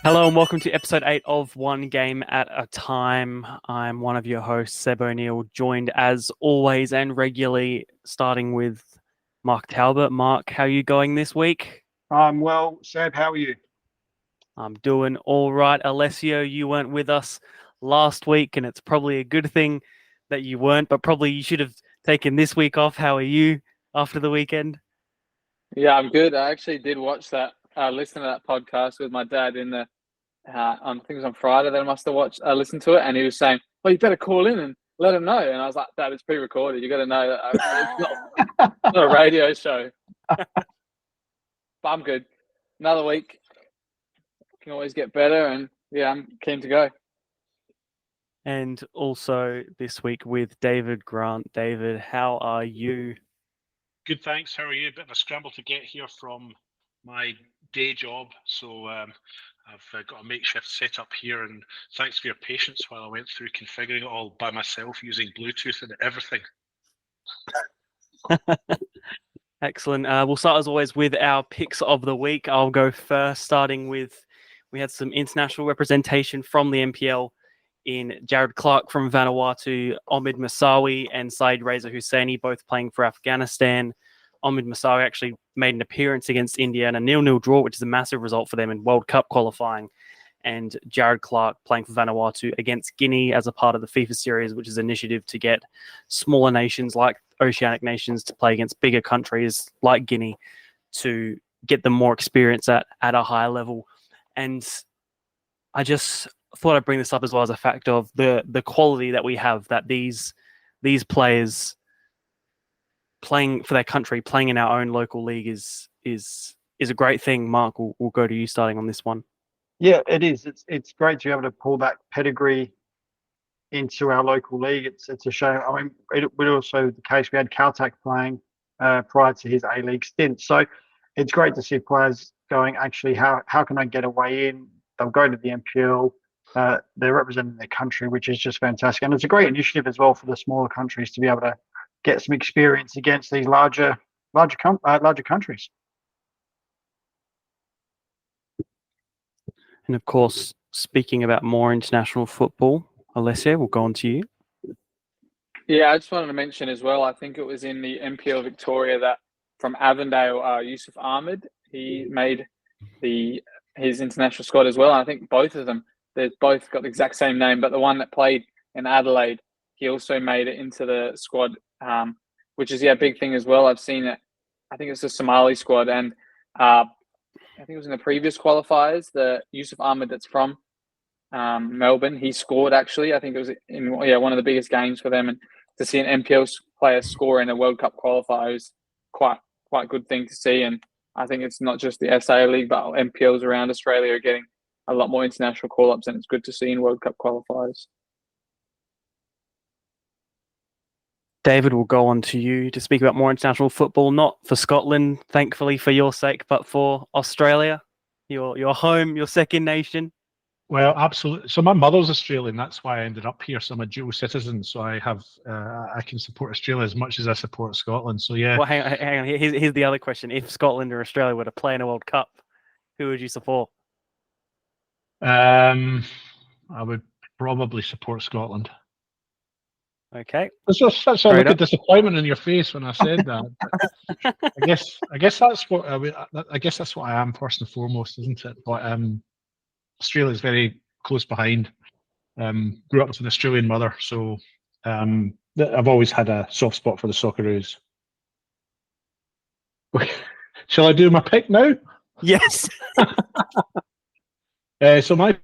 Hello and welcome to episode 8 of One Game at a Time. I'm one of your hosts, Seb O'Neill, joined as always and regularly, starting with Mark Talbot. Mark, how are you going this week? Well, Seb, how are you? I'm doing all right. Alessio, you weren't with us last week, and it's probably a good thing that you weren't, but probably you should have taken this week off. How are you after the weekend? Yeah, I'm good. I actually did watch that, listen to that podcast with my dad in the on I think it was on Friday that I must have listened to it, and he was saying, "Well, you better call in and let him know." And I was like, "Dad, it's pre-recorded. You got to know that it's not a radio show." But I'm good. Another week can always get better, and yeah, I'm keen to go. And also this week with David Grant. David, how are you? Good, thanks. How are you? A bit of a scramble to get here from my day job, so I've got a makeshift setup here, and thanks for your patience while I went through configuring it all by myself using Bluetooth and everything. Excellent. We'll start as always with our picks of the week. I'll go first, starting with we had some international representation from the NPL in Jared Clark from Vanuatu, Omid Masawi and Saeed Reza Husseini, both playing for Afghanistan. Omid Masawi actually made an appearance against India in a 0-0 draw, which is a massive result for them in World Cup qualifying. And Jared Clark playing for Vanuatu against Guinea as a part of the FIFA series, which is an initiative to get smaller nations like oceanic nations to play against bigger countries like Guinea to get them more experience at a higher level. And I just thought I'd bring this up as well as a fact of the quality that we have, that these players playing for their country, playing in our own local league is a great thing. Mark, we'll go to you starting on this one. Yeah, it is. It's great to be able to pull that pedigree into our local league. It's a shame. I mean, it was also the case we had Caltech playing prior to his A-League stint. So it's great to see players going, actually, how can I get a way in? They'll go to the NPL. They're representing their country, which is just fantastic. And it's a great initiative as well for the smaller countries to be able to get some experience against these larger countries. And of course, speaking about more international football, Alessio, we'll go on to you. Yeah, I just wanted to mention as well. I think it was in the NPL Victoria that from Avondale, Yusuf Ahmed, he made his international squad as well. And I think both of them, they've both got the exact same name, but the one that played in Adelaide, he also made it into the squad, which is a big thing as well. I've seen it. I think it's a Somali squad, and I think it was in the previous qualifiers. The Yusuf Ahmed that's from Melbourne, he scored actually. I think it was in one of the biggest games for them, and to see an NPL player score in a World Cup qualifier is quite a good thing to see. And I think it's not just the SA League, but NPLs around Australia are getting a lot more international call-ups, and it's good to see in World Cup qualifiers. David, will go on to you to speak about more international football, not for Scotland, thankfully for your sake, but for Australia, your home, your second nation. Well, absolutely. So my mother's Australian. That's why I ended up here. So I'm a dual citizen. So I can support Australia as much as I support Scotland. So yeah. Well, hang on. Here's the other question: if Scotland or Australia were to play in a World Cup, who would you support? I would probably support Scotland. Okay. There's just such a look of disappointment in your face when I said that. I guess that's what I guess that's what I am first and foremost, isn't it? But Australia is very close behind. Grew up with an Australian mother, so I've always had a soft spot for the Socceroos. Shall I do my pick now? Yes. So my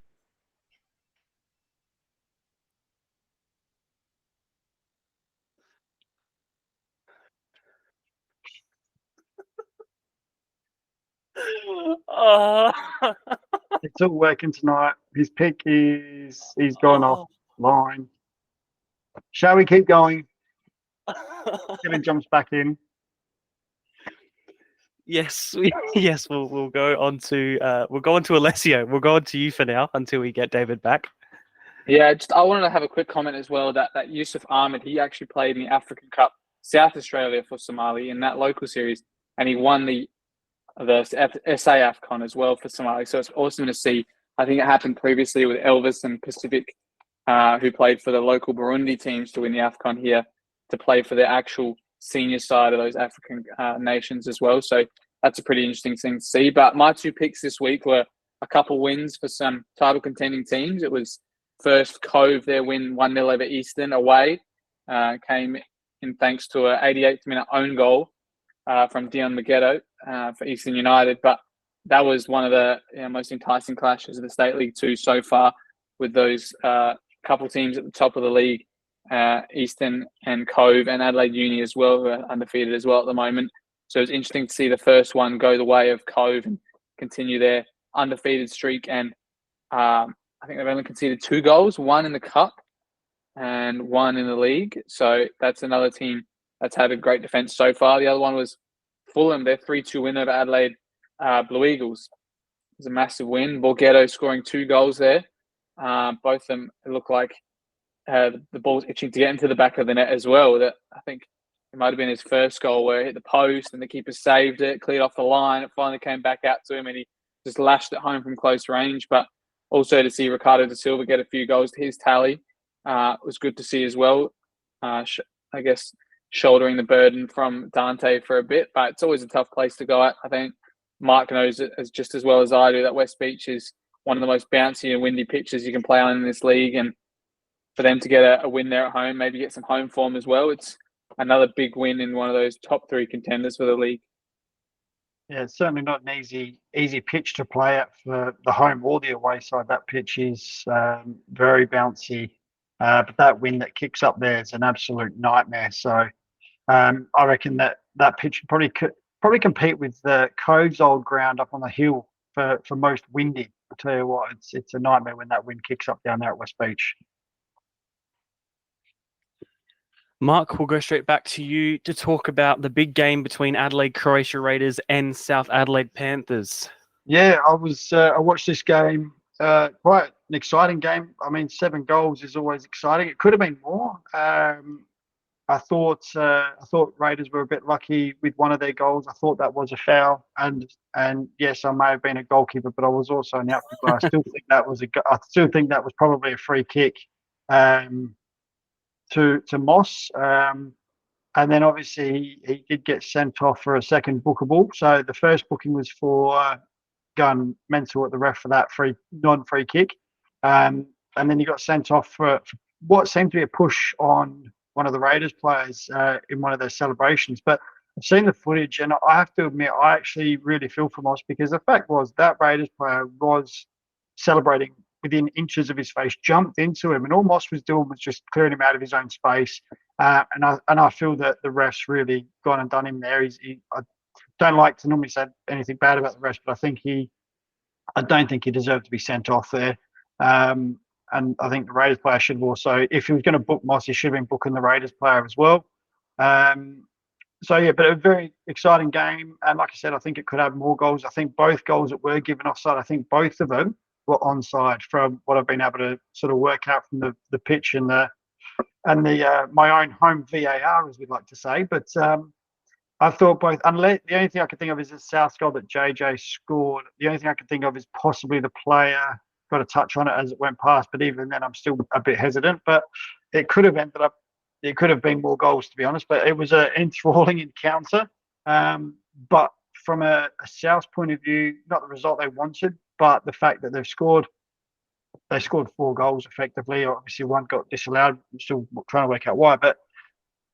It's all working tonight. His pick is he's gone offline. Shall we keep going? Kevin jumps back in. Yes, we'll go on to Alessio. We'll go on to you for now until we get David back. Yeah, I wanted to have a quick comment as well that Yusuf Ahmed, he actually played in the African Cup South Australia for Somali in that local series, and he won the SA AFCON as well for Somali. So it's awesome to see I think it happened previously with Elvis and Pacific, who played for the local Burundi teams to win the AFCON here, to play for the actual senior side of those African nations as well. So that's a pretty interesting thing to see. But my two picks this week were a couple wins for some title contending teams. It was first Cove, their win 1-0 over Eastern away, came in thanks to an 88th minute own goal from Dion Maggetto for Eastern United. But that was one of the most enticing clashes of the State League 2 so far, with those couple teams at the top of the league, Eastern and Cove and Adelaide Uni as well, who are undefeated as well at the moment. So it's interesting to see the first one go the way of Cove and continue their undefeated streak. And I think they've only conceded 2 goals, 1 in the cup and 1 in the league. So that's another team that's had a great defence so far. The other one was Fulham, their 3-2 win over Adelaide Blue Eagles. It was a massive win. Borghetto scoring 2 goals there. Both of them look like the ball's itching to get into the back of the net as well. That I think it might have been his first goal where it hit the post and the keeper saved it, cleared off the line. It finally came back out to him and he just lashed it home from close range. But also to see Ricardo da Silva get a few goals to his tally was good to see as well. I guess shouldering the burden from Dante for a bit, but it's always a tough place to go at. I think Mark knows it just as well as I do that West Beach is one of the most bouncy and windy pitches you can play on in this league, and for them to get a win there at home, maybe get some home form as well, it's another big win in one of those top 3 contenders for the league. Yeah, it's certainly not an easy pitch to play at for the home or the away side. That pitch is very bouncy, but that wind that kicks up there is an absolute nightmare. So I reckon that pitch would probably compete with the Cove's old ground up on the hill for most windy. I'll tell you what, it's a nightmare when that wind kicks up down there at West Beach. Mark, we'll go straight back to you to talk about the big game between Adelaide Croatia Raiders and South Adelaide Panthers. Yeah, I watched this game. Quite an exciting game. I mean, 7 goals is always exciting. It could have been more. I thought Raiders were a bit lucky with one of their goals. I thought that was a foul, and yes, I may have been a goalkeeper, but I was also an outfielder. I still think that was probably a free kick to Moss. And then obviously he did get sent off for a second bookable. So the first booking was for going mental at the ref for that non-free kick, and then he got sent off for what seemed to be a push on one of the Raiders players in one of their celebrations. But I've seen the footage, and I have to admit, I actually really feel for Moss, because the fact was that Raiders player was celebrating within inches of his face, jumped into him, and all Moss was doing was just clearing him out of his own space. And I feel that the refs really gone and done him there. I don't like to normally say anything bad about the refs, but I don't think he deserved to be sent off there. And I think the Raiders player should have also, if he was going to book Moss, he should have been booking the Raiders player as well. So yeah, but a very exciting game. And like I said, I think it could have more goals. I think both goals that were given offside, I think both of them were onside from what I've been able to sort of work out from the pitch and the my own home VAR, as we'd like to say. But I thought both, unless the only thing I could think of is the South goal that JJ scored. The only thing I could think of is possibly the player got a touch on it as it went past. But even then, I'm still a bit hesitant. But it could have been more goals, to be honest. But it was an enthralling encounter. But from a South point of view, not the result they wanted, but the fact that they scored 4 goals effectively. Obviously, one got disallowed. I'm still trying to work out why, but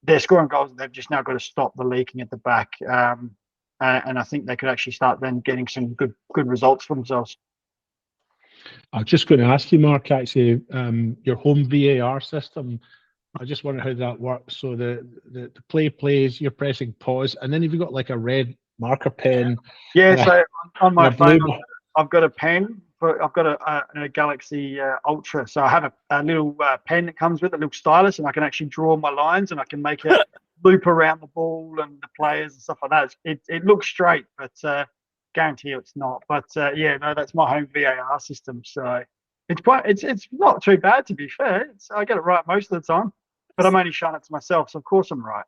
they're scoring goals. They've just now got to stop the leaking at the back, and I think they could actually start then getting some good results for themselves. I was just going to ask you, Mark, actually, your home VAR system. I just wonder how that works. So the play plays, you're pressing pause, and then have you got like a red marker pen? Yeah. So on my phone, I've got a pen. I've got a Galaxy Ultra, so I have a little pen that comes with it, a little stylus, and I can actually draw my lines, and I can make it loop around the ball and the players and stuff like that. It looks straight, but guarantee you it's not. But yeah, no, that's my home VAR system. So it's not too bad, to be fair. I get it right most of the time, but I'm only showing it to myself, so of course I'm right.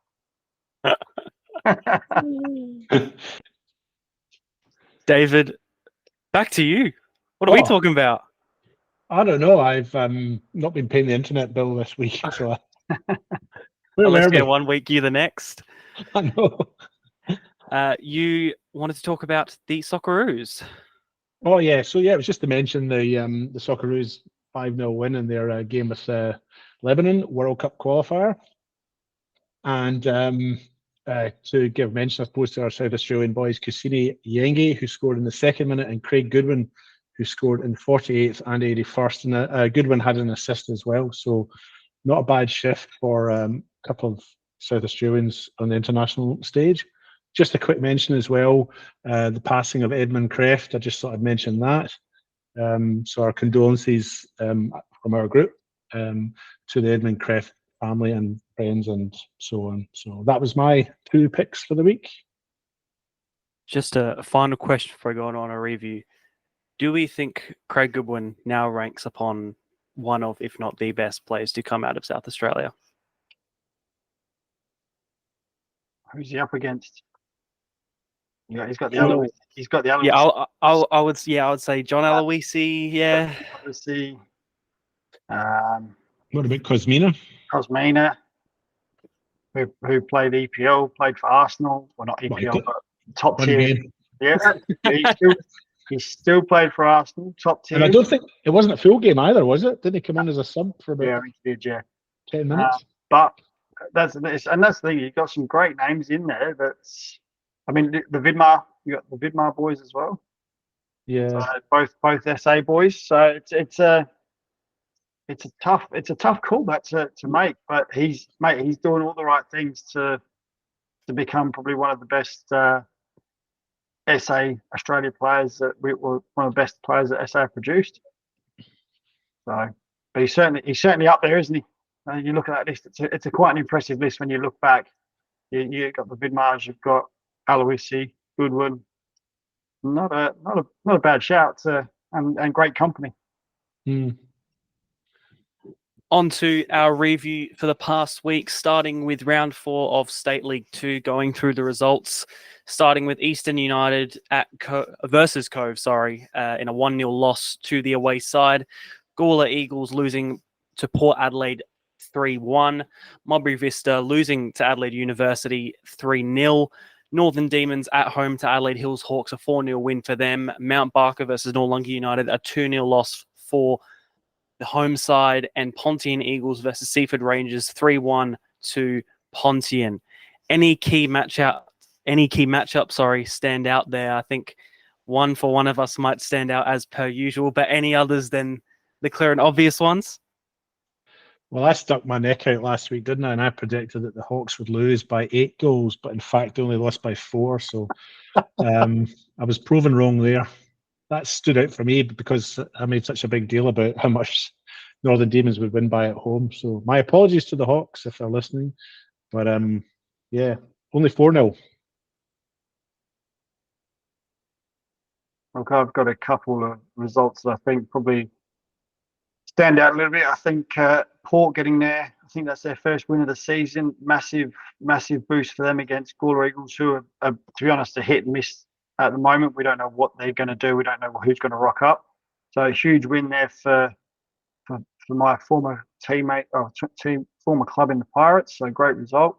David, back to you. What are we talking about? I don't know. I've not been paying the internet bill this week, so where were Alessio we? one week, you the next. I know. You wanted to talk about the Socceroos. Oh yeah, so yeah, it was just to mention the Socceroos 5-0 win in their game with Lebanon World Cup qualifier, and to give mention, I suppose, to our South Australian boys, Kusini Yenge, who scored in the 2nd minute, and Craig Goodwin, who scored in the 48th and 81st. And Goodwin had an assist as well, so not a bad shift for a couple of South Australians on the international stage. Just a quick mention as well, the passing of Edmund Creft. I just thought I'd mention that. So our condolences from our group to the Edmund Creft family and friends and so on. So that was my 2 picks for the week. Just a final question before going on a review. Do we think Craig Goodwin now ranks upon one of, if not the best players to come out of South Australia? Who's he up against? Yeah, he's got the Aloisi. He's got the Aloisi. Yeah, I would say John Aloisi. Yeah, Obviously, What about Cosmina? Cosmina, who played EPL, played for Arsenal. Well, not EPL, Well, but top one tier. game. Yeah, he still played for Arsenal, top tier. And I don't think it wasn't a full game either, was it? Didn't he come on as a sub for about Yeah, he did. Yeah, 10 minutes? but that's the thing. You've got some great names in there. I mean, the Vidmar. You got the Vidmar boys as well. Yeah. So both SA boys. So it's a tough call that to make. But he's doing all the right things to become probably one of the best SA Australia players that we were one of the best players that SA produced. So, but he's certainly up there, isn't he? You look at that list; it's a quite an impressive list when you look back. You got the Vidmars, you've got Aloisi, Goodwin. Not a bad shout, and great company. Mm. On to our review for the past week, starting with round 4 of State League 2, going through the results, starting with Eastern United versus Cove, in a 1-0 loss to the away side. Gawler Eagles losing to Port Adelaide 3-1. Modbury Vista losing to Adelaide University 3-0. Northern Demons at home to Adelaide Hills Hawks, a 4-0 win for them. Mount Barker versus Noarlunga United, a 2-0 loss for the home side. And Pontian Eagles versus Seaford Rangers, 3-1 to Pontian. Any key matchup, stand out there? I think one for one of us might stand out as per usual, but any others than the clear and obvious ones? Well, I stuck my neck out last week, didn't I? And I predicted that the Hawks would lose by 8 goals, but in fact they only lost by 4. So I was proven wrong there. That stood out for me because I made such a big deal about how much Northern Demons would win by at home. So my apologies to the Hawks if they're listening. But yeah, only 4-0. Okay, I've got a couple of results that I think probably stand out a little bit. I think Port getting there. I think that's their first win of the season. Massive boost for them against Gawler Eagles, who are, to be honest, a hit and miss at the moment. We don't know what they're going to do. We don't know who's going to rock up. So a huge win there for my former teammate, former club in the Pirates. So great result.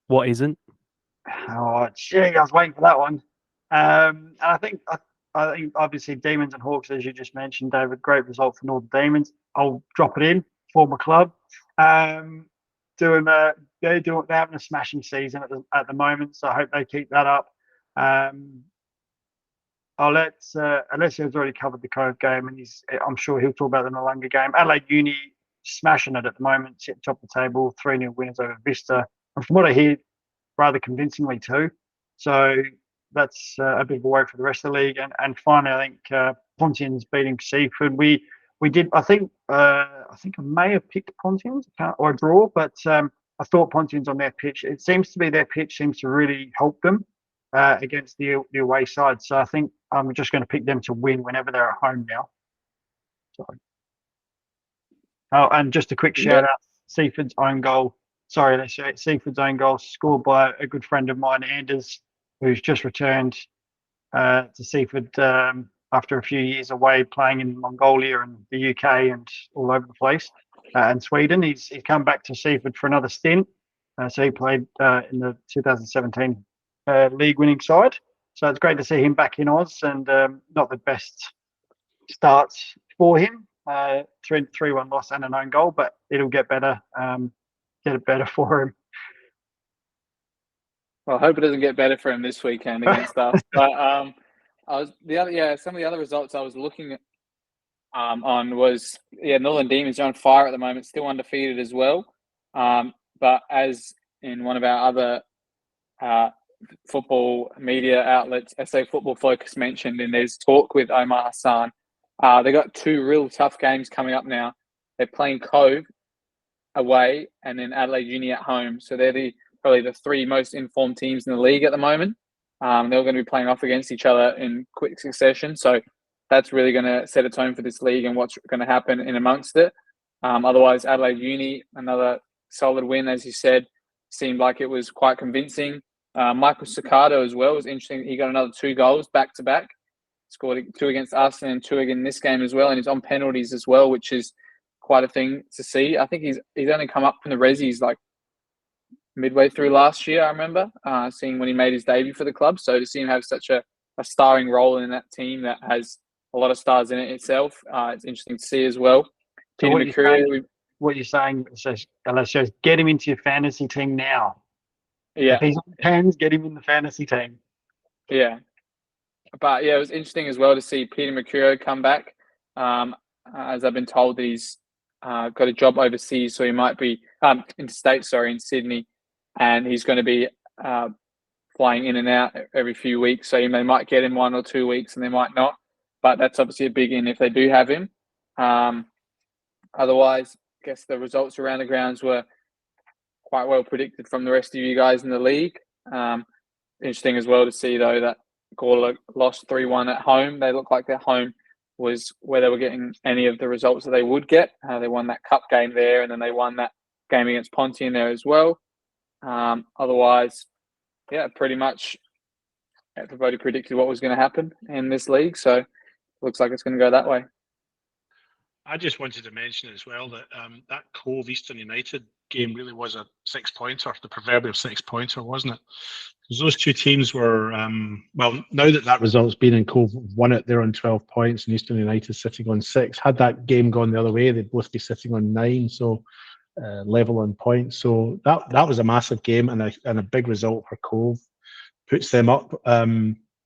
What isn't? Oh, gee, I was waiting for that one. And I think obviously Demons and Hawks, as you just mentioned, David, great result for Northern Demons. I'll drop it in, former club. They're having a smashing season at the moment, so I hope they keep that up. I'll let Alessio's already covered the Cove game, and I'm sure he'll talk about the Noarlunga game. Adelaide Uni smashing it at the moment, sitting top of the table, 3-0 winners over Vista, and from what I hear, rather convincingly too. So that's a bit of a way for the rest of the league. And finally, I think Pontian's beating Seaford. We did. I think I may have picked Pontians or a draw, but I thought Pontians on their pitch. It seems to be their pitch seems to really help them against the away side. So I think I'm just going to pick them to win whenever they're at home now. So. Oh, and just a quick shout out: Seaford's own goal. Sorry, Seaford's own goal scored by a good friend of mine, Anders, who's just returned to Seaford after a few years away playing in Mongolia and the UK and all over the place, and Sweden. He's come back to Seaford for another stint. So he played in the 2017 league winning side. So it's great to see him back in Oz, and not the best starts for him. 3-1 loss and an own goal, but it'll get better. Get it better for him. Well, I hope it doesn't get better for him this weekend against us. But some of the other results I was looking on was Northern Demons are on fire at the moment, still undefeated as well. But as in one of our other football media outlets, SA Football Focus mentioned in his talk with Omar Hassan, they got 2 real tough games coming up now. They're playing Cove away and then Adelaide Uni at home. So they're probably the 3 most informed teams in the league at the moment. They're going to be playing off against each other in quick succession. So that's really going to set a tone for this league and what's going to happen in amongst it. Otherwise, Adelaide Uni, another solid win, as you said, seemed like it was quite convincing. Michael Ciccardo as well was interesting. He got another 2 goals back-to-back, scored 2 against us and 2 again in this game as well, and he's on penalties as well, which is quite a thing to see. I think he's only come up from the Rezzies like midway through last year, I remember, seeing when he made his debut for the club. So to see him have such a starring role in that team that has a lot of stars in it itself, it's interesting to see as well. So what you're saying, Alessio, is get him into your fantasy team now. Yeah. If he's on pens, get him in the fantasy team. Yeah. But yeah, it was interesting as well to see Peter Mercurio come back. As I've been told that he's got a job overseas, so he might be interstate, in Sydney, and he's going to be flying in and out every few weeks. So they might get him 1 or 2 weeks and they might not. But that's obviously a big in if they do have him. Otherwise, I guess the results around the grounds were quite well predicted from the rest of you guys in the league. Interesting as well to see, though, that Gawler lost 3-1 at home. They look like their home was where they were getting any of the results that they would get. They won that cup game there, and then they won that game against Pontian there as well. Otherwise, pretty much everybody predicted what was going to happen in this league. So it looks like it's going to go that way. I just wanted to mention as well that that Cove Eastern United game really was a 6-pointer, the proverbial 6-pointer, wasn't it? Because those 2 teams were, now that result's been in, Cove won it, they're on 12 points, and Eastern United sitting on 6. Had that game gone the other way, they'd both be sitting on 9, so level on points. So that was a massive game and a big result for Cove. Puts them up.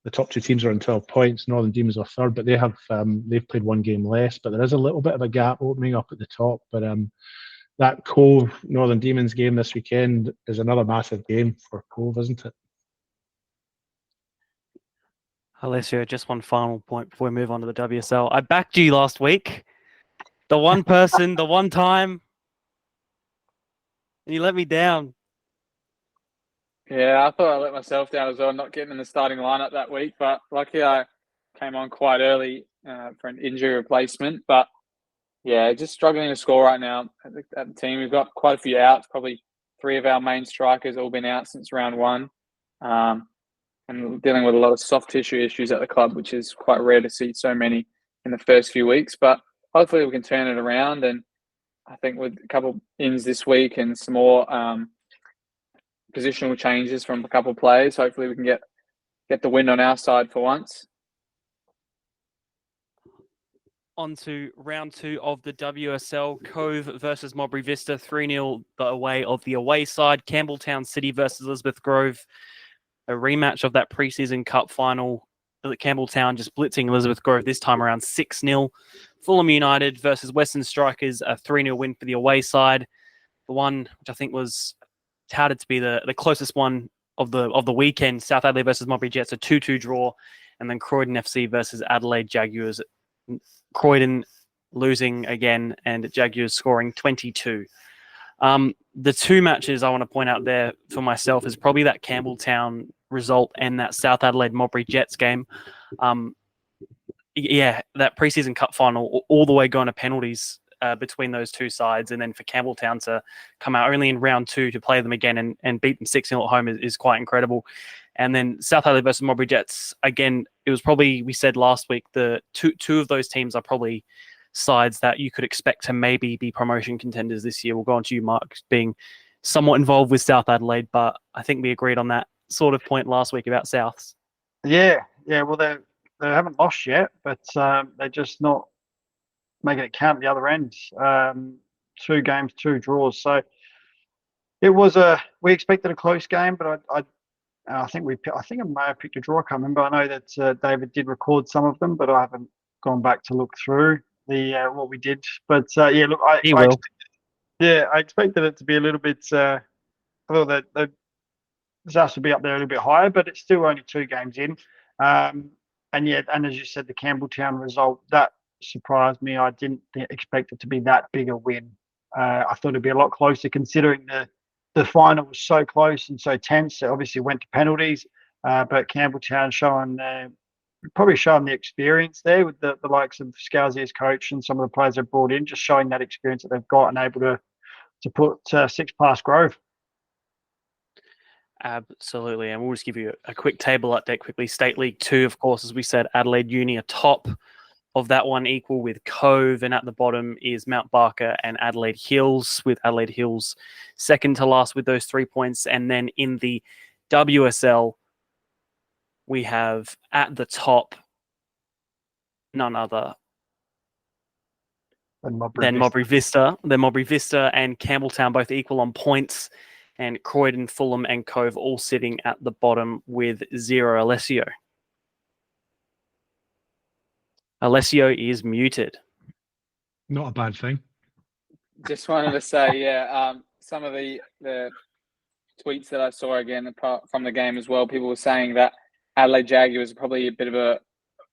The top 2 teams are on 12 points. Northern Demons are third, but they've played 1 game less. But there is a little bit of a gap opening up at the top. But that Cove Northern Demons game this weekend is another massive game for Cove, isn't it? Alessio, just one final point before we move on to the WSL. I backed you last week. The one person, the one time, and you let me down. Yeah, I thought I let myself down as well, not getting in the starting lineup that week. But luckily, I came on quite early for an injury replacement. But yeah, just struggling to score right now at the team. We've got quite a few outs. Probably 3 of our main strikers all been out since round 1, and dealing with a lot of soft tissue issues at the club, which is quite rare to see so many in the first few weeks. But hopefully, we can turn it around. And I think with a couple ins this week and some more positional changes from a couple of players, hopefully we can get the win on our side for once. On to round 2 of the WSL. Cove versus Modbury Vista, 3-0 the away side. Campbelltown City versus Elizabeth Grove, a rematch of that preseason cup final. Campbelltown just blitzing Elizabeth Grove this time around 6-0. Fulham United versus Western Strikers, a 3-0 win for the away side. The one which I think was touted to be the closest one of the weekend, South Adelaide versus Modbury Jets, a 2-2 draw, and then Croydon FC versus Adelaide Jaguars. Croydon losing again, and Jaguars scoring 22. The 2 matches I want to point out there for myself is probably that Campbelltown result and that South Adelaide Modbury Jets game. That preseason cup final all the way going to penalties between those 2 sides, and then for Campbelltown to come out only in round 2 to play them again and beat them 6-0 at home is quite incredible. And then South Adelaide versus Modbury Jets, again, it was probably, we said last week, the two of those teams are probably sides that you could expect to maybe be promotion contenders this year. We'll go on to you, Mark, being somewhat involved with South Adelaide, but I think we agreed on that sort of point last week about Souths. Yeah. Well, they haven't lost yet, but they're just not making it count at the other end. 2 games, 2 draws. So it was we expected a close game, but I think I may have picked a draw. I can't remember. I know that David did record some of them, but I haven't gone back to look through the what we did. But yeah, look, I expected it to be a little bit. I thought that the Souths would be up there a little bit higher, but it's still only 2 games in. And as you said, the Campbelltown result that surprised me. I didn't expect it to be that big a win. I thought it'd be a lot closer, considering the final was so close and so tense. It obviously went to penalties, but Campbelltown probably showing the experience there with the likes of Scalzi as coach and some of the players they've brought in, just showing that experience that they've got and able to put 6 past Grove. Absolutely. And we'll just give you a quick table update quickly. State League 2, of course, as we said, Adelaide Uni atop of that one, equal with Cove, and at the bottom is Mount Barker and Adelaide Hills, with Adelaide Hills second to last with those 3 points. And then in the WSL, we have at the top none other than Modbury Vista. Then Modbury Vista and Campbelltown both equal on points, and Croydon, Fulham and Cove all sitting at the bottom with 0. Alessio is muted. Not a bad thing. Just wanted to say, some of the tweets that I saw again apart from the game as well, people were saying that Adelaide Jaguars are probably a bit of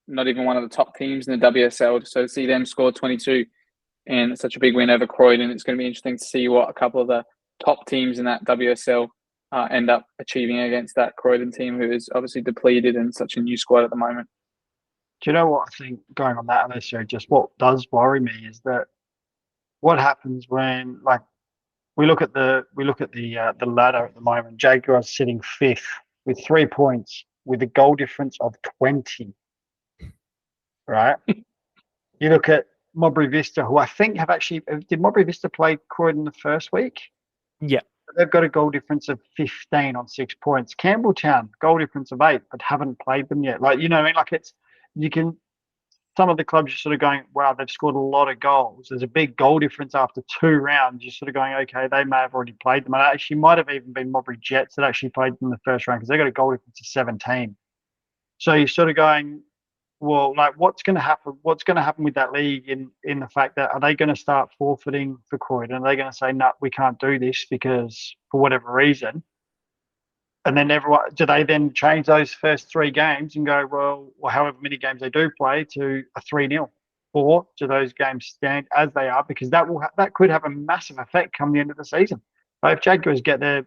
not even one of the top teams in the WSL. So to see them score 22 in such a big win over Croydon, it's going to be interesting to see what a couple of the top teams in that WSL end up achieving against that Croydon team, who is obviously depleted and such a new squad at the moment. Do you know what I think going on that, Alessio? Just what does worry me is that what happens when, like, we look at the ladder at the moment. Jaguars sitting 5th with 3 points with a goal difference of 20. Right? You look at Modbury Vista, who I think did Modbury Vista play Croydon the first week? Yeah. They've got a goal difference of 15 on 6 points. Campbelltown, goal difference of 8, but haven't played them yet. Like, you know what I mean? Like, some of the clubs are sort of going, wow, they've scored a lot of goals. There's a big goal difference after 2 rounds. You're sort of going, okay, they may have already played them. And it actually might have even been Modbury Jets that actually played them in the first round, because they got a goal difference of 17. So you're sort of going, well, like, what's going to happen? What's going to happen with that league in the fact that, are they going to start forfeiting for Croydon? Are they going to say, no, we can't do this because for whatever reason? And then do they then change those first 3 games and go, well, however many games they do play, to a 3-0? Or do those games stand as they are? Because that could have a massive effect come the end of the season. But if Jaguars get their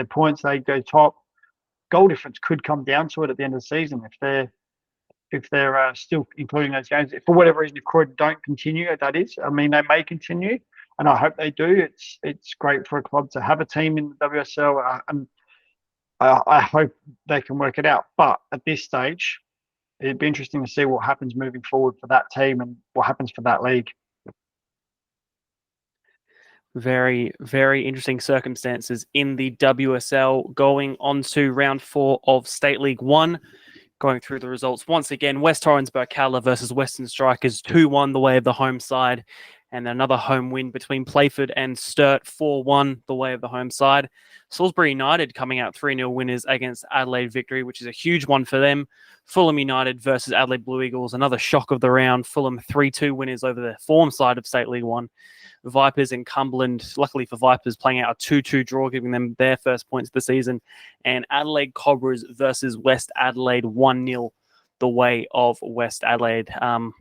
points, they go top, goal difference could come down to it at the end of the season if they're still including those games. If for whatever reason, if Croydon don't continue, that is, I mean, they may continue, and I hope they do. It's great for a club to have a team in the WSL, and I hope they can work it out. But at this stage, it'd be interesting to see what happens moving forward for that team and what happens for that league. Very, very interesting circumstances in the WSL. Going on to round 4 of State League 1. Going through the results once again, West Torrens Burkalla versus Western Strikers 2-1 the way of the home side, and another home win between Playford and Sturt 4-1 the way of the home side. Salisbury United coming out 3-0 winners against Adelaide Victory, which is a huge one for them. Fulham United versus Adelaide Blue Eagles, another shock of the round. Fulham 3-2 winners over the form side of State League 1. Vipers and Cumberland, luckily for Vipers, playing out a 2-2 draw, giving them their first points of the season. And Adelaide Cobras versus West Adelaide 1-0 the way of West Adelaide.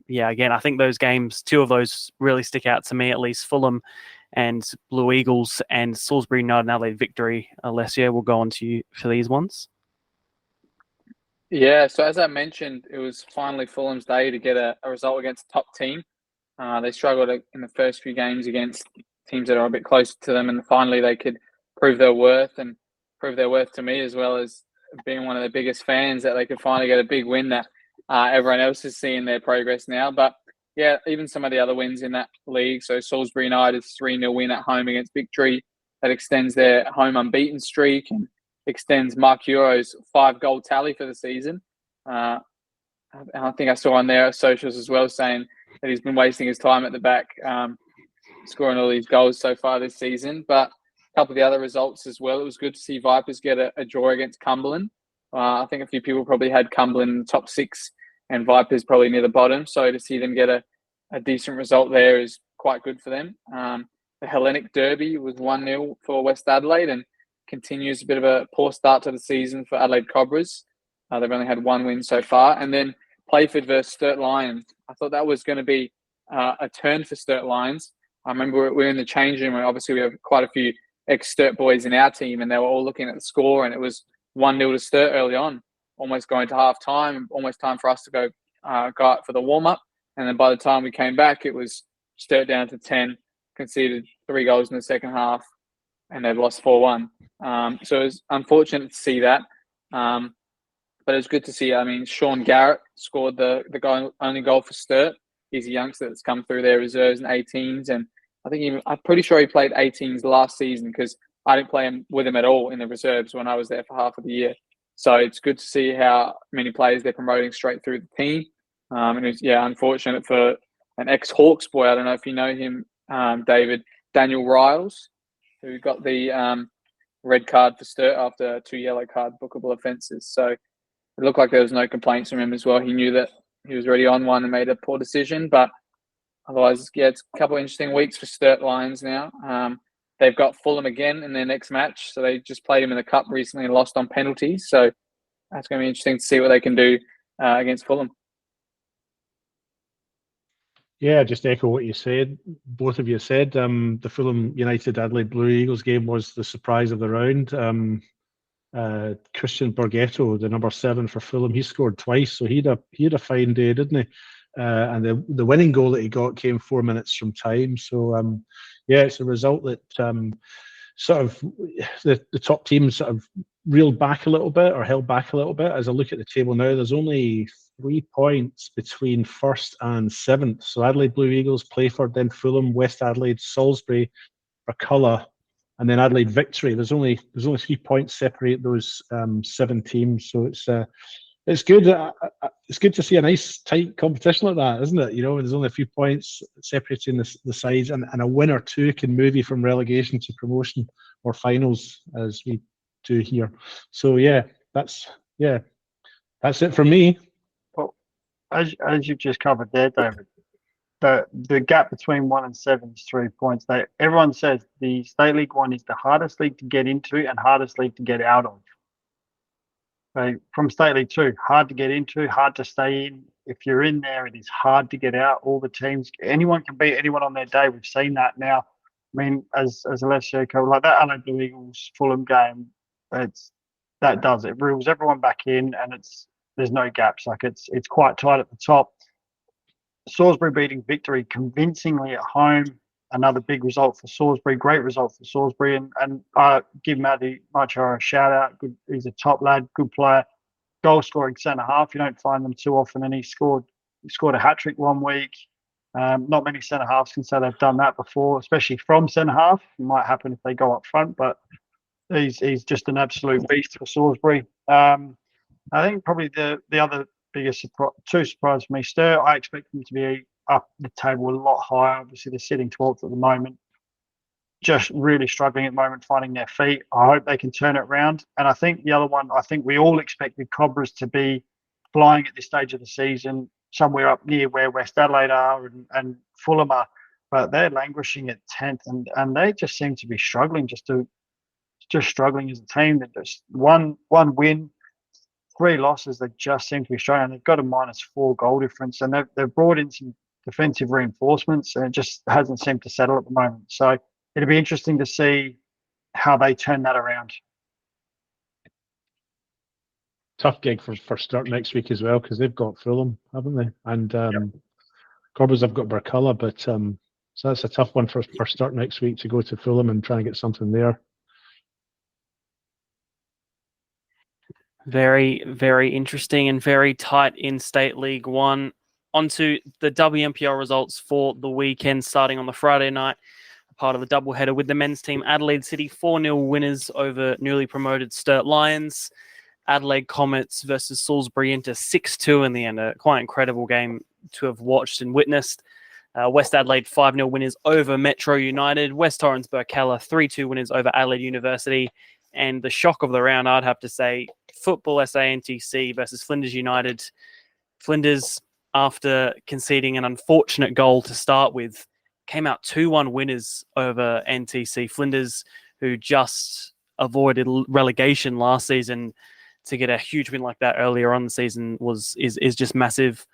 Again, I think those games, 2 of those really stick out to me, at least. Fulham and Blue Eagles, and Salisbury United and Adelaide Victory. Alessio, will go on to you for these ones. Yeah, so as I mentioned, it was finally Fulham's day to get a result against a top team. They struggled in the first few games against teams that are a bit closer to them, and finally they could prove their worth to me, as well as being one of the biggest fans that they could finally get a big win that everyone else is seeing their progress now. But yeah, even some of the other wins in that league. So Salisbury United's 3-0 win at home against Victory that extends their home unbeaten streak and extends Mark Euro's 5-goal tally for the season. I think I saw on their socials as well saying that he's been wasting his time at the back, scoring all these goals so far this season. But a couple of the other results as well. It was good to see Vipers get a draw against Cumberland. I think a few people probably had Cumberland in the top 6 and Vipers probably near the bottom. So to see them get a decent result there is quite good for them. The Hellenic Derby was 1-0 for West Adelaide and continues a bit of a poor start to the season for Adelaide Cobras. They've only had 1 win so far. And then Playford versus Sturt Lions. I thought that was going to be a turn for Sturt Lions. I remember we were in the change room, and obviously we have quite a few ex-Sturt boys in our team, and they were all looking at the score, and it was 1-0 to Sturt early on, almost going to half time, almost time for us to go out for the warm-up. And then by the time we came back, it was Sturt down to 10, conceded 3 goals in the second half, and they've lost 4-1. So it was unfortunate to see that. But it was good to see. I mean, Sean Garrett scored the only goal for Sturt. He's a youngster that's come through their reserves and 18s. And I'm pretty sure he played 18s last season because I didn't play him with him at all in the reserves when I was there for half of the year. So it's good to see how many players they're promoting straight through the team. And it's, unfortunate for an ex-Hawks boy. I don't know if you know him, David, Daniel Riles, who got the red card for Sturt after 2 yellow card bookable offences. So it looked like there was no complaints from him as well. He knew that he was already on one and made a poor decision. But otherwise, it's a couple of interesting weeks for Sturt Lions now. They've got Fulham again in their next match. So they just played him in the Cup recently and lost on penalties. So that's going to be interesting to see what they can do against Fulham. Yeah, just echo what you said. Both of you said the Fulham United Adelaide Blue Eagles game was the surprise of the round. Christian Borghetto, the number 7 for Fulham, he scored twice, so he had a fine day, didn't he? And the winning goal that he got came 4 minutes from time. So it's a result that sort of the top teams sort of reeled back a little bit or held back a little bit. As I look at the table now, there's only 3 points between 1st and 7th. So Adelaide Blue Eagles, Playford, then Fulham, West Adelaide, Salisbury, Burculla, and then Adelaide Victory. There's only 3 points separate those 7 teams. So it's good. It's good to see a nice tight competition like that, isn't it? There's only a few points separating the sides, and a win or two can move you from relegation to promotion or finals, as we do here. So that's it for me. Well, as you've just covered there, David, the gap between 1 and 7 is 3 points. Everyone says the State League 1 is the hardest league to get into and hardest league to get out of. From State League 2, hard to get into, hard to stay in. If you're in there, it is hard to get out. All the teams, anyone can beat anyone on their day. We've seen that now. I mean, as Alessio covered, like that Adelaide Blue Eagles Fulham game, that does it. Reels everyone back in, and there's no gaps. Like it's quite tight at the top. Salisbury beating Victory convincingly at home. Another big result for Salisbury. Great result for Salisbury. And I give Matty Marchar a shout out. Good, he's a top lad, good player. Goal scoring centre half. You don't find them too often. And he scored a hat trick one week. Not many centre halves can say they've done that before, especially from centre half. It might happen if they go up front, but he's just an absolute beast for Salisbury. I think probably the other biggest two surprises for me. Sturt, I expect them to be up the table a lot higher. Obviously, they're sitting 12th at the moment. Just really struggling at the moment, finding their feet. I hope they can turn it around. And I think the other one, I think we all expected Cobras to be flying at this stage of the season, somewhere up near where West Adelaide are and Fulham are, but they're languishing at 10th, and they just seem to be struggling, just struggling as a team. They're just one win, 3 losses. They just seem to be struggling. They've got a -4 goal difference, and they've brought in some defensive reinforcements, and it just hasn't seemed to settle at the moment. So it'll be interesting to see how they turn that around. Tough gig for Sturt next week as well, because they've got Fulham, haven't they? And Corbers have got Burculla, but so that's a tough one for Sturt next week to go to Fulham and try and get something there. Very, very interesting and very tight in State League One. Onto the WMPL results for the weekend, starting on the Friday night, part of the doubleheader with the men's team. Adelaide City 4-0 winners over newly promoted Sturt Lions. Adelaide Comets versus Salisbury into 6-2 in the end. A quite incredible game to have watched and witnessed. West Adelaide 5-0 winners over Metro United. West Torrens Burkella 3-2 winners over Adelaide University. And the shock of the round, I'd have to say, Football SANTC versus Flinders United. Flinders, after conceding an unfortunate goal to start with, came out 2-1 winners over NTC. Flinders, who just avoided relegation last season, to get a huge win like that earlier on in the season is just massive.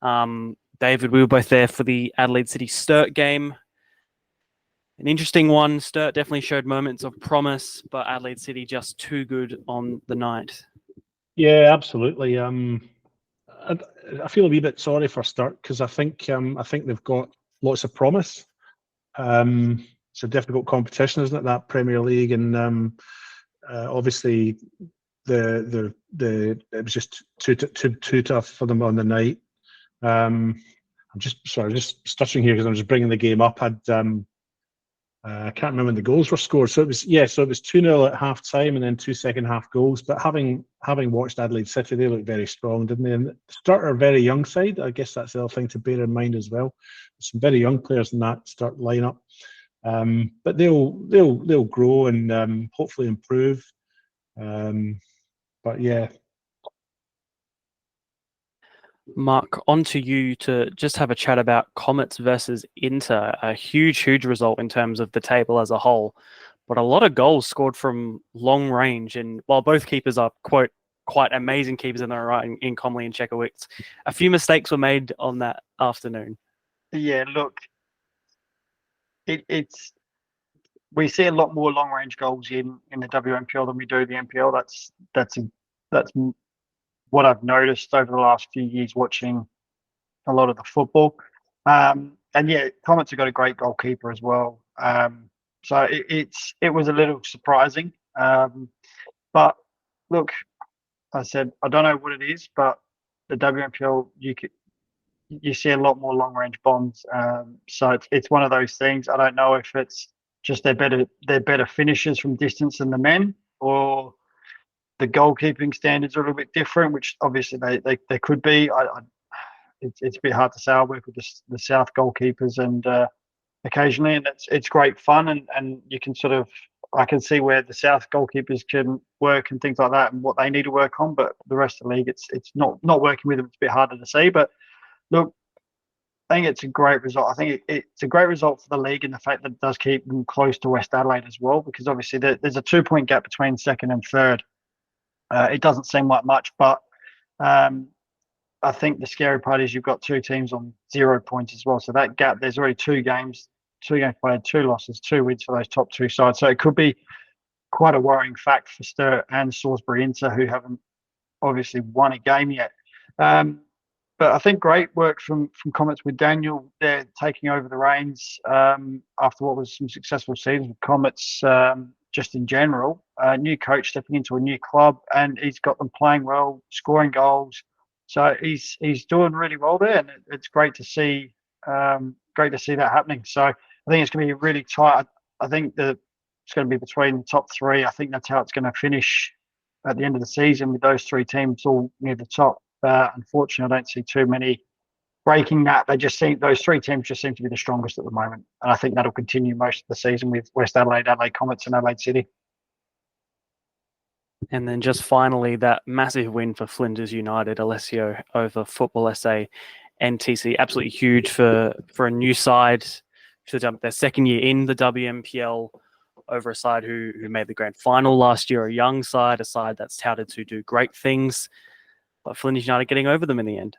David, we were both there for the Adelaide City Sturt game. An interesting one. Sturt definitely showed moments of promise, but Adelaide City just too good on the night. Yeah, absolutely. I feel a wee bit sorry for Sturt because I think they've got lots of promise. It's a difficult competition, isn't it? That Premier League, and obviously it was just too tough for them on the night. I'm just stuttering here because I'm just bringing the game up. I can't remember when the goals were scored. So it was 2-0 at half time and then 2 second half goals. But having watched Adelaide City, they looked very strong, didn't they? And Sturt are a very young side. I guess that's the other thing to bear in mind as well. There's some very young players in that Sturt lineup. But they'll grow and hopefully improve. But yeah. Mark, on to you to just have a chat about Comets versus Inter. A huge result in terms of the table as a whole, but a lot of goals scored from long range. And while both keepers are quite amazing keepers in their right, in Comley and Chekowicz, a few mistakes were made on that afternoon. Yeah, look, we see a lot more long range goals in the WMPL than we do the NPL. That's what I've noticed over the last few years watching a lot of the football. And yeah, Comets have got a great goalkeeper as well. So it was a little surprising. But look, I said I don't know what it is, but the WMPL you see a lot more long range bombs. So it's one of those things. I don't know if it's just they're better finishers from distance than the men, or the goalkeeping standards are a little bit different, which obviously they could be. It's a bit hard to say. I work with the South goalkeepers and occasionally, and it's great fun, and you can I can see where the South goalkeepers can work and things like that, and what they need to work on. But the rest of the league, it's not working with them. It's a bit harder to see. But look, I think it's a great result. I think it's a great result for the league in the fact that it does keep them close to West Adelaide as well, because obviously there's a 2-point gap between second and third. It doesn't seem like much, but I think the scary part is you've got two teams on 0 points as well. So that gap, there's already two games played, 2 losses, 2 wins for those top 2 sides. So it could be quite a worrying fact for Sturt and Salisbury Inter, who haven't obviously won a game yet. But I think great work from Comets with Daniel. They're taking over the reins after what was some successful seasons with Comets. Just in general, a new coach stepping into a new club, and he's got them playing well, scoring goals. So he's doing really well there, and it's great to see. Great to see that happening. So I think it's going to be really tight. I think that it's going to be between the top 3. I think that's how it's going to finish at the end of the season, with those 3 teams all near the top. Unfortunately, I don't see too many breaking that. Those 3 teams just seem to be the strongest at the moment, and I think that'll continue most of the season with West Adelaide, Adelaide Comets, and Adelaide City. And then just finally, that massive win for Flinders United, Alessio, over Football SA NTC. Absolutely huge for a new side to jump their second year in the WMPL over a side who made the grand final last year, a young side, a side that's touted to do great things, but Flinders United getting over them in the end.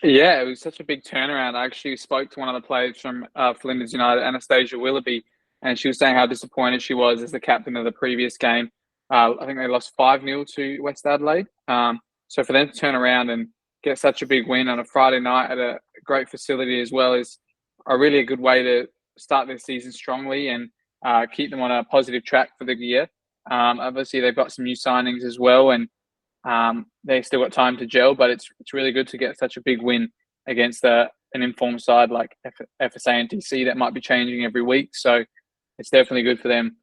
Yeah, it was such a big turnaround. I actually spoke to one of the players from Flinders United, Anastasia Willoughby, and she was saying how disappointed she was as the captain of the previous game. I think they lost 5-0 to West Adelaide. So for them to turn around and get such a big win on a Friday night at a great facility as well is a really good way to start their season strongly and keep them on a positive track for the year. Obviously, they've got some new signings as well, and they've still got time to gel. But it's really good to get such a big win against an informed side like FSA and TC that might be changing every week. So it's definitely good for them,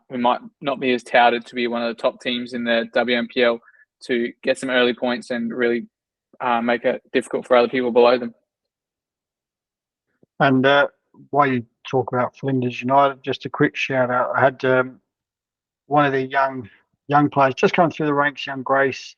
who might not be as touted to be one of the top teams in the WMPL, to get some early points and really make it difficult for other people below them. And while you talk about Flinders United, just a quick shout out. I had one of the young players just coming through the ranks, young Grace.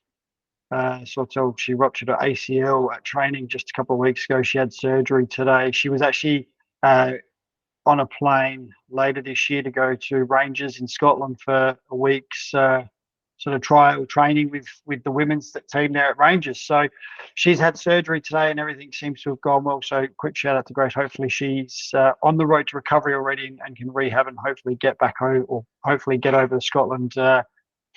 Sort of, she ruptured her ACL at training just a couple of weeks ago. She had surgery today. She was actually on a plane later this year to go to Rangers in Scotland for a week's sort of trial training with the women's team there at Rangers. So she's had surgery today and everything seems to have gone well. So quick shout out to Grace. Hopefully she's on the road to recovery already and can rehab and hopefully get back home, or hopefully get over to Scotland.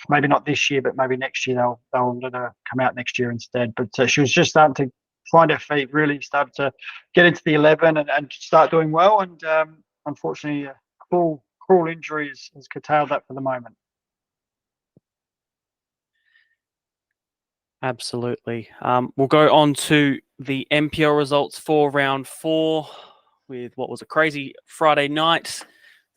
Maybe not this year, but maybe next year they'll let her come out next year instead. But she was just starting to find her feet, really started to get into the 11 and start doing well. And unfortunately, a cruel injury has curtailed that for the moment. Absolutely. We'll go on to the MPL results for round 4 with what was a crazy Friday night.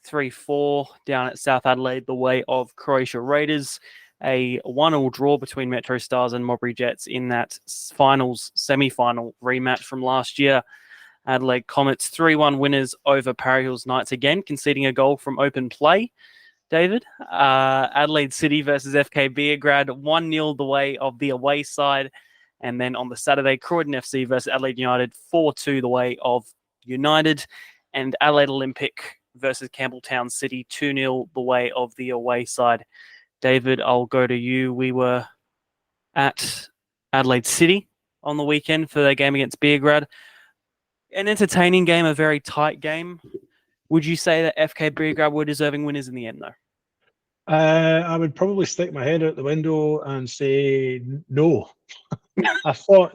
3-4 down at South Adelaide, the way of Croatia Raiders. A 1-1 draw between Metro Stars and Modbury Jets in that semi-final rematch from last year. Adelaide Comets 3-1 winners over Parry Hills Knights again, conceding a goal from open play. David, Adelaide City versus FK Beograd, 1-0 the way of the away side. And then on the Saturday, Croydon FC versus Adelaide United, 4-2 the way of United. And Adelaide Olympic versus Campbelltown City, 2-0 the way of the away side. David, I'll go to you. We were at Adelaide City on the weekend for their game against Beograd. An entertaining game, a very tight game. Would you say that FK Beograd were deserving winners in the end, though? I would probably stick my head out the window and say no. I thought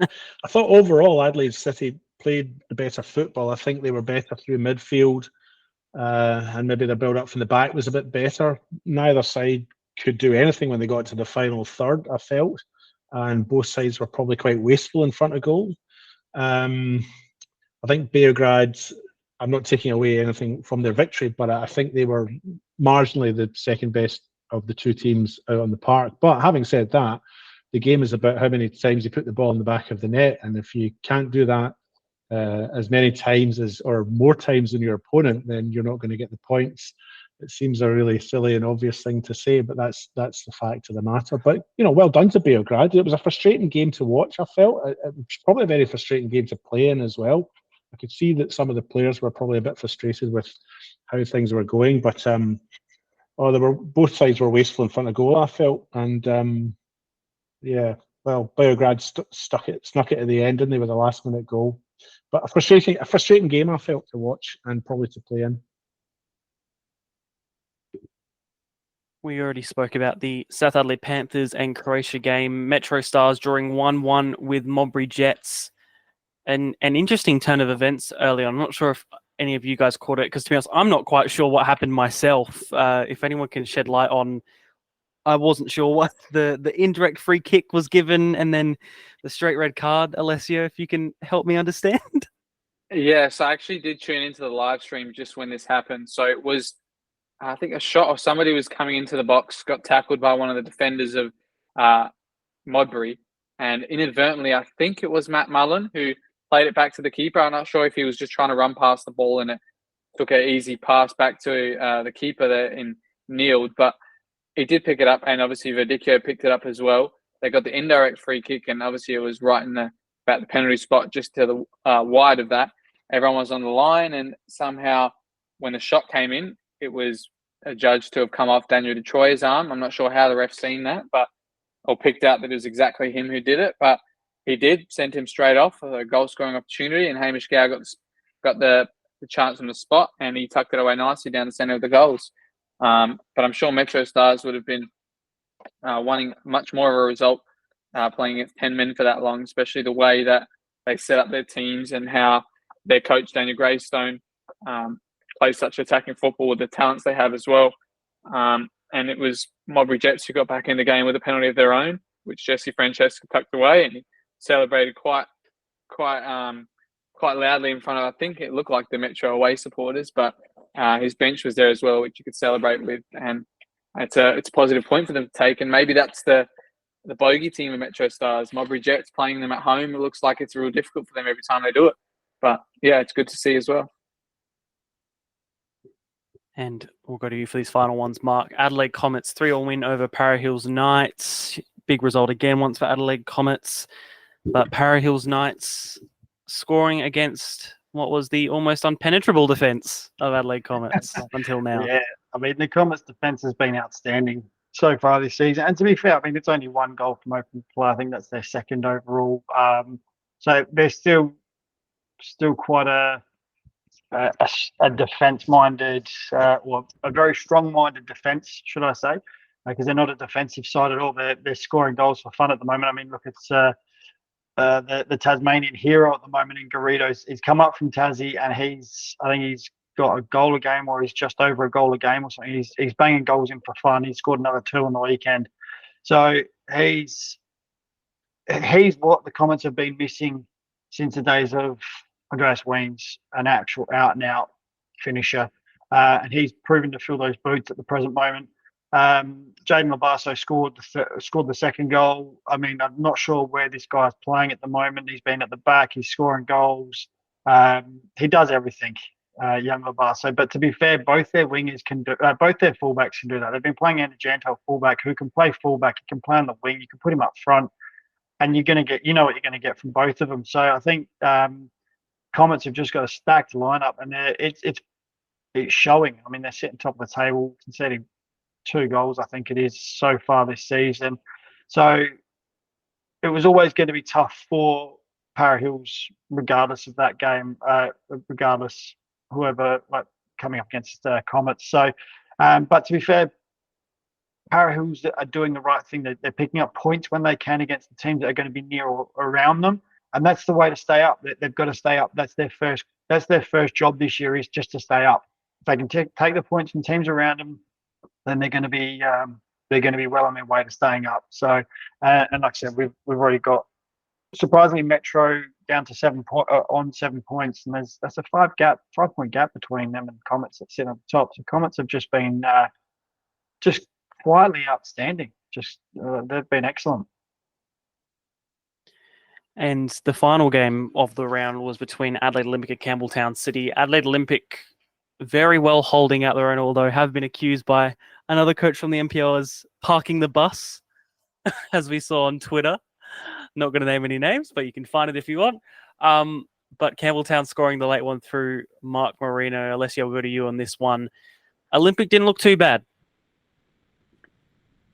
overall Adelaide City played the better football. I think they were better through midfield. And maybe the build up from the back was a bit better. Neither side could do anything when they got to the final third, I felt, and both sides were probably quite wasteful in front of goal. I think Beograd, I'm not taking away anything from their victory, but I think they were marginally the second best of the two teams out on the park. But having said that, the game is about how many times you put the ball in the back of the net, and if you can't do that as many times as, or more times than your opponent, then you're not going to get the points. It seems a really silly and obvious thing to say, but that's the fact of the matter. But well done to Beograd. It was a frustrating game to watch. I felt it was probably a very frustrating game to play in as well. I could see that some of the players were probably a bit frustrated with how things were going, but both sides were wasteful in front of goal, I felt, and well, Beograd snuck it at the end, didn't they, with a last-minute goal. But a frustrating game, I felt, to watch and probably to play in. We already spoke about the South Adelaide Panthers and Croatia game. Metro Stars drawing 1-1 with Modbury Jets. An interesting turn of events early on. I'm not sure if any of you guys caught it, because to be honest, I'm not quite sure what happened myself. If anyone can shed light on, I wasn't sure what the indirect free kick was given and then the straight red card. Alessio, if you can help me understand. Yes, I actually did tune into the live stream just when this happened. So it was, I think, a shot of somebody was coming into the box, got tackled by one of the defenders of Modbury, and inadvertently, I think it was Matt Mullen who played it back to the keeper. I'm not sure if he was just trying to run past the ball and it took an easy pass back to the keeper there in Neil, but he did pick it up, and obviously Verdicchio picked it up as well. They got the indirect free kick, and obviously it was right in about the penalty spot, just to the wide of that. Everyone was on the line, and somehow when the shot came in, it was adjudged to have come off Daniel Detroit's arm. I'm not sure how the ref seen that, or picked out that it was exactly him who did it, but he did, sent him straight off for a goal scoring opportunity, and Hamish Gow got the chance on the spot, and he tucked it away nicely down the centre of the goals. But I'm sure Metro Stars would have been wanting much more of a result playing against 10 men for that long, especially the way that they set up their teams and how their coach, Daniel Greystone, plays such attacking football with the talents they have as well. And and it was Modbury Jets who got back in the game with a penalty of their own, which Jesse Francesca tucked away, and he celebrated quite loudly in front of, I think it looked like the Metro away supporters, but his bench was there as well, which you could celebrate with, and it's a positive point for them to take, and maybe that's the bogey team of Metro Stars, Modbury Jets, playing them at home. It looks like it's real difficult for them every time they do it, but yeah, it's good to see as well. And we'll go to you for these final ones, Mark. Adelaide Comets 3-3 win over Para Hills Knights. Big result again once for Adelaide Comets, but Para Hills Knights scoring against what was the almost unpenetrable defence of Adelaide Comets up until now. Yeah, I mean, the Comets' defence has been outstanding so far this season. And to be fair, I mean, it's only one goal from open play. I think that's their second overall. So they're still quite a defence-minded, or a very strong-minded defence, should I say, because they're not a defensive side at all. They're scoring goals for fun at the moment. I mean, look, it's the Tasmanian hero at the moment in Garrido. He's come up from Tassie, and I think he's got a goal a game, or he's just over a goal a game or something. He's banging goals in for fun. He scored another 2 on the weekend. So he's what the Comets have been missing since the days of Andreas Weems, an actual out-and-out finisher. And he's proven to fill those boots at the present moment. Jaden Labasso scored the second goal. I mean, I'm not sure where this guy's playing at the moment. He's been at the back. He's scoring goals. He does everything, young Labasso. But to be fair, both their wingers can do. Both their fullbacks can do that. They've been playing Janto fullback, who can play fullback. He can play on the wing. You can put him up front, and you're going to get. You know what you're going to get from both of them. So I think Comets have just got a stacked lineup, and it's showing. I mean, they're sitting top of the table, conceding 2 goals, I think it is, so far this season. So it was always going to be tough for Para Hills, regardless of that game, regardless whoever coming up against Comets. So, but to be fair, Para Hills are doing the right thing. They're picking up points when they can against the teams that are going to be near or around them, and that's the way to stay up. They've got to stay up. That's their first job this year, is just to stay up. If they can take the points from teams around them, then they're going to be well on their way to staying up. So, and like I said, we've already got, surprisingly, Metro down to 7 points, and that's a 5-point gap between them and Comets that sit on the top. So Comets have just been just quietly outstanding. They've been excellent. And the final game of the round was between Adelaide Olympic and Campbelltown City. Adelaide Olympic very well holding out their own, although have been accused by another coach from the NPL as parking the bus, as we saw on Twitter. Not going to name any names, but you can find it if you want. But Campbelltown scoring the late one through Mark Marino. Alessio, I'll go to you on this one. Olympic didn't look too bad.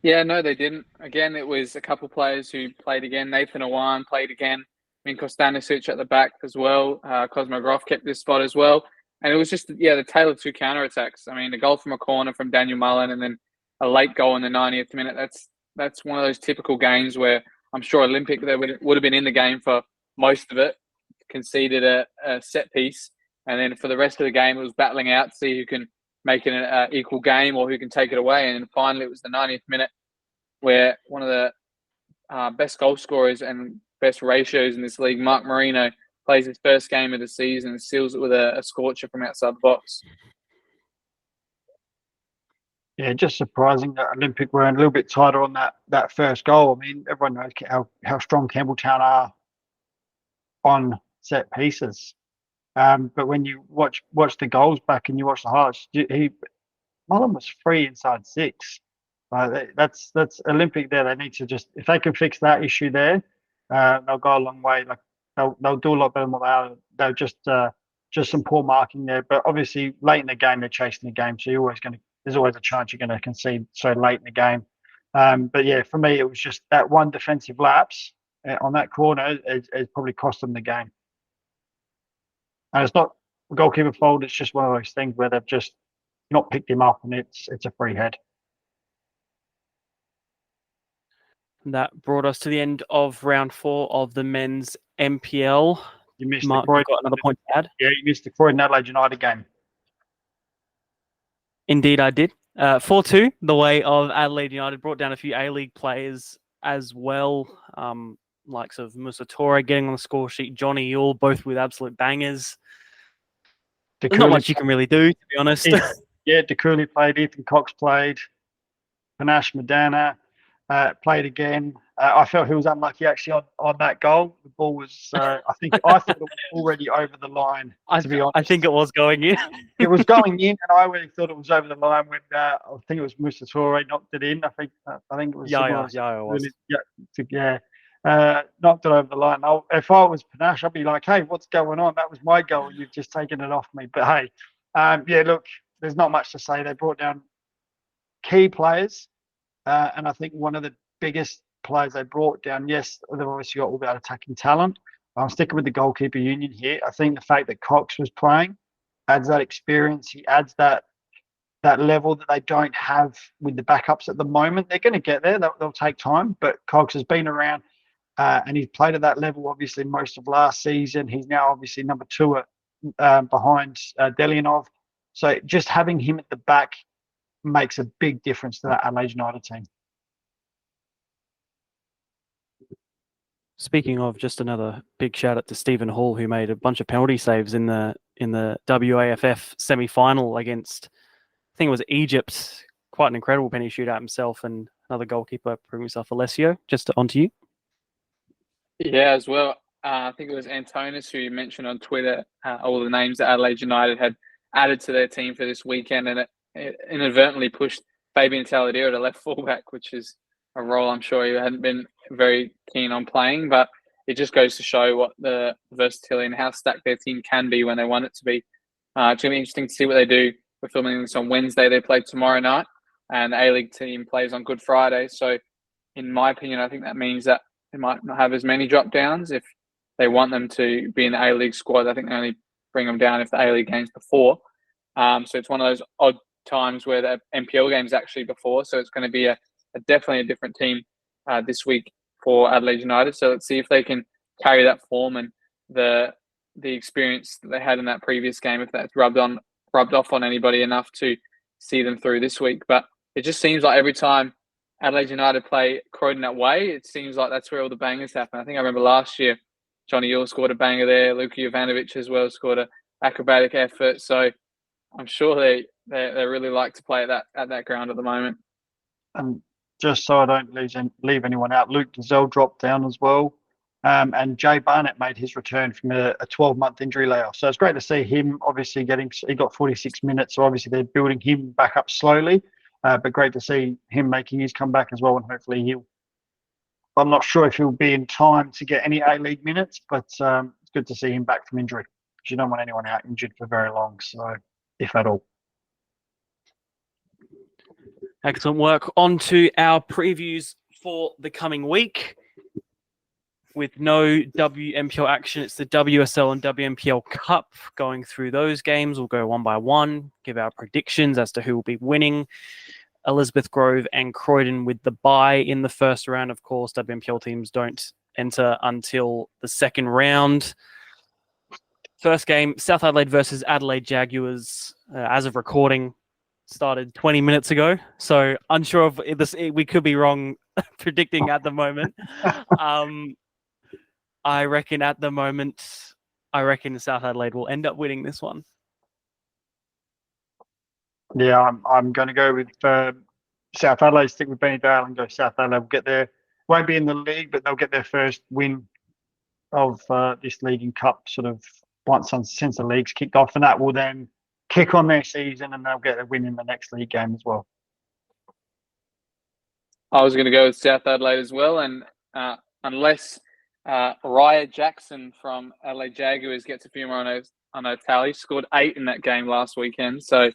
Yeah, no, they didn't. Again, it was a couple players who played again. Nathan Awan played again. Minko Stanisic at the back as well. Cosmo Groff kept this spot as well. And it was just, the tale of 2 counterattacks. I mean, a goal from a corner from Daniel Mullen, and then a late goal in the 90th minute. That's one of those typical games where I'm sure Olympic, they would have been in the game for most of it, conceded a set piece. And then for the rest of the game, it was battling out to see who can make it an equal game or who can take it away. And then finally, it was the 90th minute where one of the best goal scorers and best ratios in this league, Mark Marino, plays his first game of the season and seals it with a scorcher from outside the box. Yeah, just surprising that Olympic were a little bit tighter on that first goal. I mean, everyone knows how strong Campbelltown are on set pieces. But when you watch the goals back and you watch the highlights, Mullen was free inside 6. That's Olympic there. They need to just, if they can fix that issue there, they'll go a long way. Like they'll do a lot better than what they are. They're just some poor marking there. But obviously late in the game they're chasing the game, so there's always a chance you're going to concede so late in the game. But yeah, for me it was just that one defensive lapse on that corner has probably cost them the game. And it's not a goalkeeper fault. It's just one of those things where they've just not picked him up, and it's a free head. That brought us to the end of round 4 of the men's MPL. You missed Mark, you've got another point to add? Yeah, you missed the Croydon Adelaide United game. Indeed, I did. 4-2, the way of Adelaide United, brought down a few A-League players as well, likes of Musa Torre getting on the score sheet, Johnny Yule, both with absolute bangers. There's not much you can really do, to be honest. Yeah, DeCooley played, Ethan Cox played, Panache Madana played again. I felt he was unlucky actually on that goal. The ball was, I thought it was already over the line, to be honest. I think it was going in. It was going in, and I really thought it was over the line when I think it was Musa Torre knocked it in. I think it was Yeah, it was. Knocked it over the line. If I was Panache, I'd be like, hey, what's going on? That was my goal. You've just taken it off me. But hey, look, there's not much to say. They brought down key players, and I think one of the biggest players they brought down, yes, they've obviously got all that attacking talent. I'm sticking with the goalkeeper union here. I think the fact that Cox was playing adds that experience. He adds that level that they don't have with the backups at the moment. They're going to get there. They'll take time, but Cox has been around and he's played at that level, obviously, most of last season. He's now obviously number 2 behind Delianov. So just having him at the back makes a big difference to that Adelaide United team. Speaking of, just another big shout out to Stephen Hall, who made a bunch of penalty saves in the WAFF semi-final against, I think it was Egypt. Quite an incredible penalty shootout himself, and another goalkeeper proving himself. Alessio, just onto you. Yeah, as well. I think it was Antonis who mentioned on Twitter all the names that Adelaide United had added to their team for this weekend, and it inadvertently pushed Fabian Taladero to left fullback, which is a role I'm sure he hadn't been very keen on playing, but it just goes to show what the versatility and how stacked their team can be when they want it to be. It's going to be interesting to see what they do. We're filming this on Wednesday. They play tomorrow night, and the A-League team plays on Good Friday. So, in my opinion, I think that means that they might not have as many drop downs if they want them to be in the A-League squad. I think they only bring them down if the A-League game's before. So it's one of those odd times where the NPL game's actually before. So it's going to be definitely a different team this week for Adelaide United. So let's see if they can carry that form and the experience that they had in that previous game, if that's rubbed off on anybody enough to see them through this week. But it just seems like every time Adelaide United play Croydon that way, it seems like that's where all the bangers happen. I think I remember last year, Johnny Yule scored a banger there. Luka Jovanovic as well scored an acrobatic effort. So I'm sure they really like to play at that ground at the moment. And just so I don't leave anyone out, Luke Dazelle dropped down as well. And Jay Barnett made his return from a 12-month injury layoff. So it's great to see him obviously he got 46 minutes. So obviously they're building him back up slowly. But great to see him making his comeback as well. And hopefully I'm not sure if he'll be in time to get any A-League minutes, but it's good to see him back from injury, because you don't want anyone out injured for very long. So if at all. Excellent work. On to our previews for the coming week. With no WMPL action, it's the WSL and WMPL Cup. Going through those games, we'll go one by one, give our predictions as to who will be winning. Elizabeth Grove and Croydon with the bye in the first round. Of course, WMPL teams don't enter until the second round. First game, South Adelaide versus Adelaide Jaguars. As of recording, started 20 minutes ago. So unsure of this. We could be wrong predicting at the moment. I reckon at the moment, South Adelaide will end up winning this one. Yeah, I'm going to go with South Adelaide, stick with Benny Dale and go South Adelaide. Will get there. Won't be in the league, but they'll get their first win of this league and cup sort of since the league's kicked off, and that will then kick on their season and they'll get a win in the next league game as well. I was going to go with South Adelaide as well, and unless Raya Jackson from Adelaide Jaguars gets a few more on her tally, scored 8 in that game last weekend. So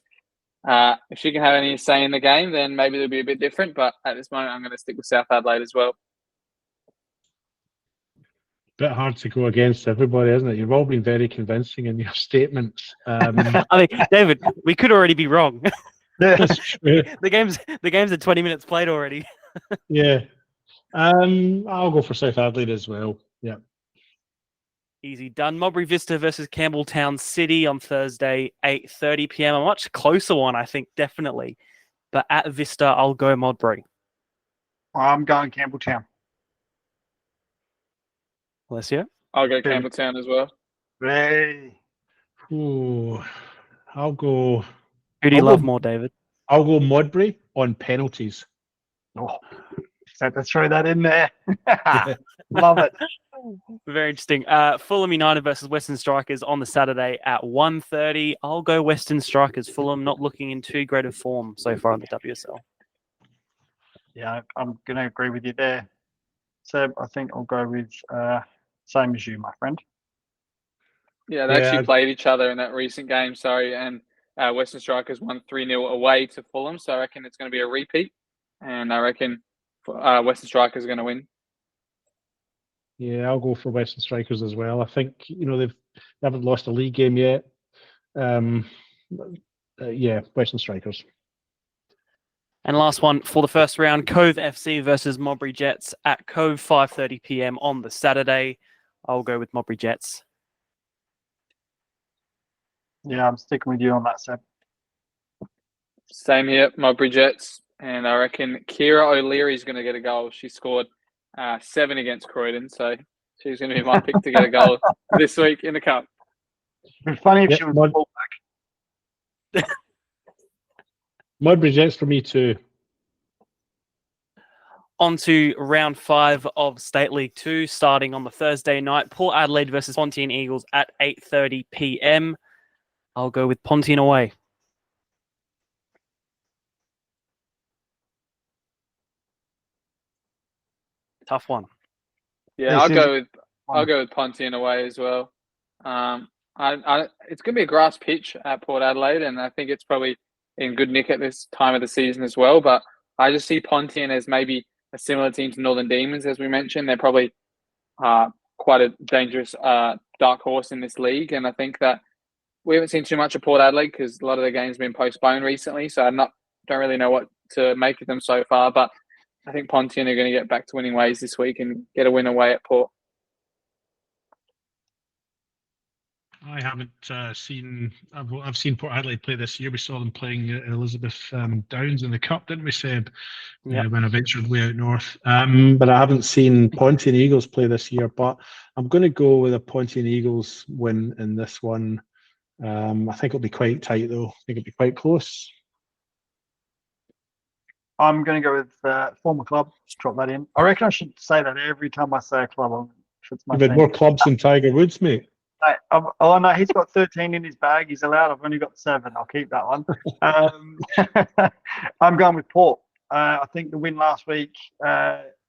if she can have any say in the game, then maybe it'll be a bit different. But at this moment, I'm going to stick with South Adelaide as well. Bit hard to go against everybody, isn't it? You've all been very convincing in your statements. I mean, David, we could already be wrong. That's true. The game's at 20 minutes played already. Yeah. I'll go for South Adelaide as well. Yeah. Easy done. Modbury Vista versus Campbelltown City on Thursday, 8:30 p.m. A much closer one, I think, definitely. but at Vista, I'll go Modbury. I'm going Campbelltown. Alessio? I'll go Campbelltown as well. Hey. Ooh, I'll go. Who do you I'll love go- more, David? I'll go Modbury on penalties. Oh, just had to throw that in there. Love it. Very interesting. Fulham United versus Western Strikers on the Saturday at 1:30. I'll go Western Strikers. Fulham not looking in too great of form so far in the WSL. Yeah, I'm going to agree with you there. Seb, I think I'll go with same as you, my friend. Yeah, they actually played each other in that recent game, and Western Strikers won 3-0 away to Fulham, so I reckon it's going to be a repeat, and I reckon Western Strikers are going to win. Yeah, I'll go for Western Strikers as well. I think they haven't lost a league game yet. Yeah, Western Strikers. And last one for the first round, Cove FC versus Modbury Jets at Cove, 5:30 p.m. on the Saturday. I'll go with Modbury Jets. Yeah, I'm sticking with you on that, Seb. Same here, Modbury Jets, and I reckon Kira O'Leary is going to get a goal. She scored 7 against Croydon, so she's going to be my pick to get a goal this week in the cup. It'd be funny if she was fullback. Modbury Jets for me too. On to round 5 of State League 2, starting on the Thursday night. Port Adelaide versus Pontian Eagles at 8:30 p.m. I'll go with Pontian away. Tough one. Yeah, I'll go with Pontian away as well. It's going to be a grass pitch at Port Adelaide, and I think it's probably in good nick at this time of the season as well. But I just see Pontian as maybe a similar team to Northern Demons, as we mentioned. They're probably quite a dangerous dark horse in this league, and I think that we haven't seen too much of Port Adelaide because a lot of their games have been postponed recently. So don't really know what to make of them so far, but I think Pontian are going to get back to winning ways this week and get a win away at Port. I haven't seen. I've seen Port Adelaide play this year. We saw them playing at Elizabeth Downs in the Cup, didn't we, Seb? Yeah. When I ventured way out north. But I haven't seen Pontian Eagles play this year. But I'm going to go with a Pontian Eagles win in this one. I think it'll be quite tight, though. I think it'll be quite close. I'm going to go with former club. Just drop that in. I reckon I should say that every time I say a club. You've had more clubs than Tiger Woods, mate. Oh no, he's got 13 in his bag. He's allowed. I've only got 7. I'll keep that one. I'm going with Port. I think the win last week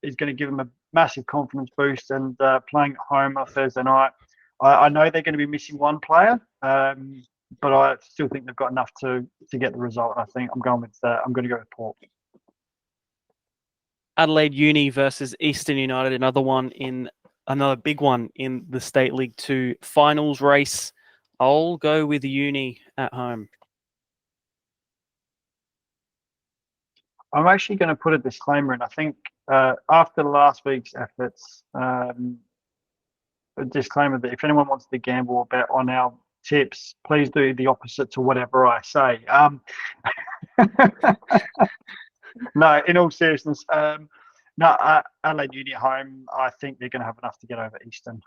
is going to give them a massive confidence boost, and playing at home on Thursday night. I know they're going to be missing one player, but I still think they've got enough to get the result. I think I'm going to go with Port. Adelaide Uni versus Eastern United, another big one in the State League 2 finals race. I'll go with Uni at home. I'm actually going to put a disclaimer in. I think after last week's efforts, a disclaimer that if anyone wants to gamble or bet on our tips, please do the opposite to whatever I say. No, in all seriousness, Adelaide Uni at home, I think they're going to have enough to get over Eastern.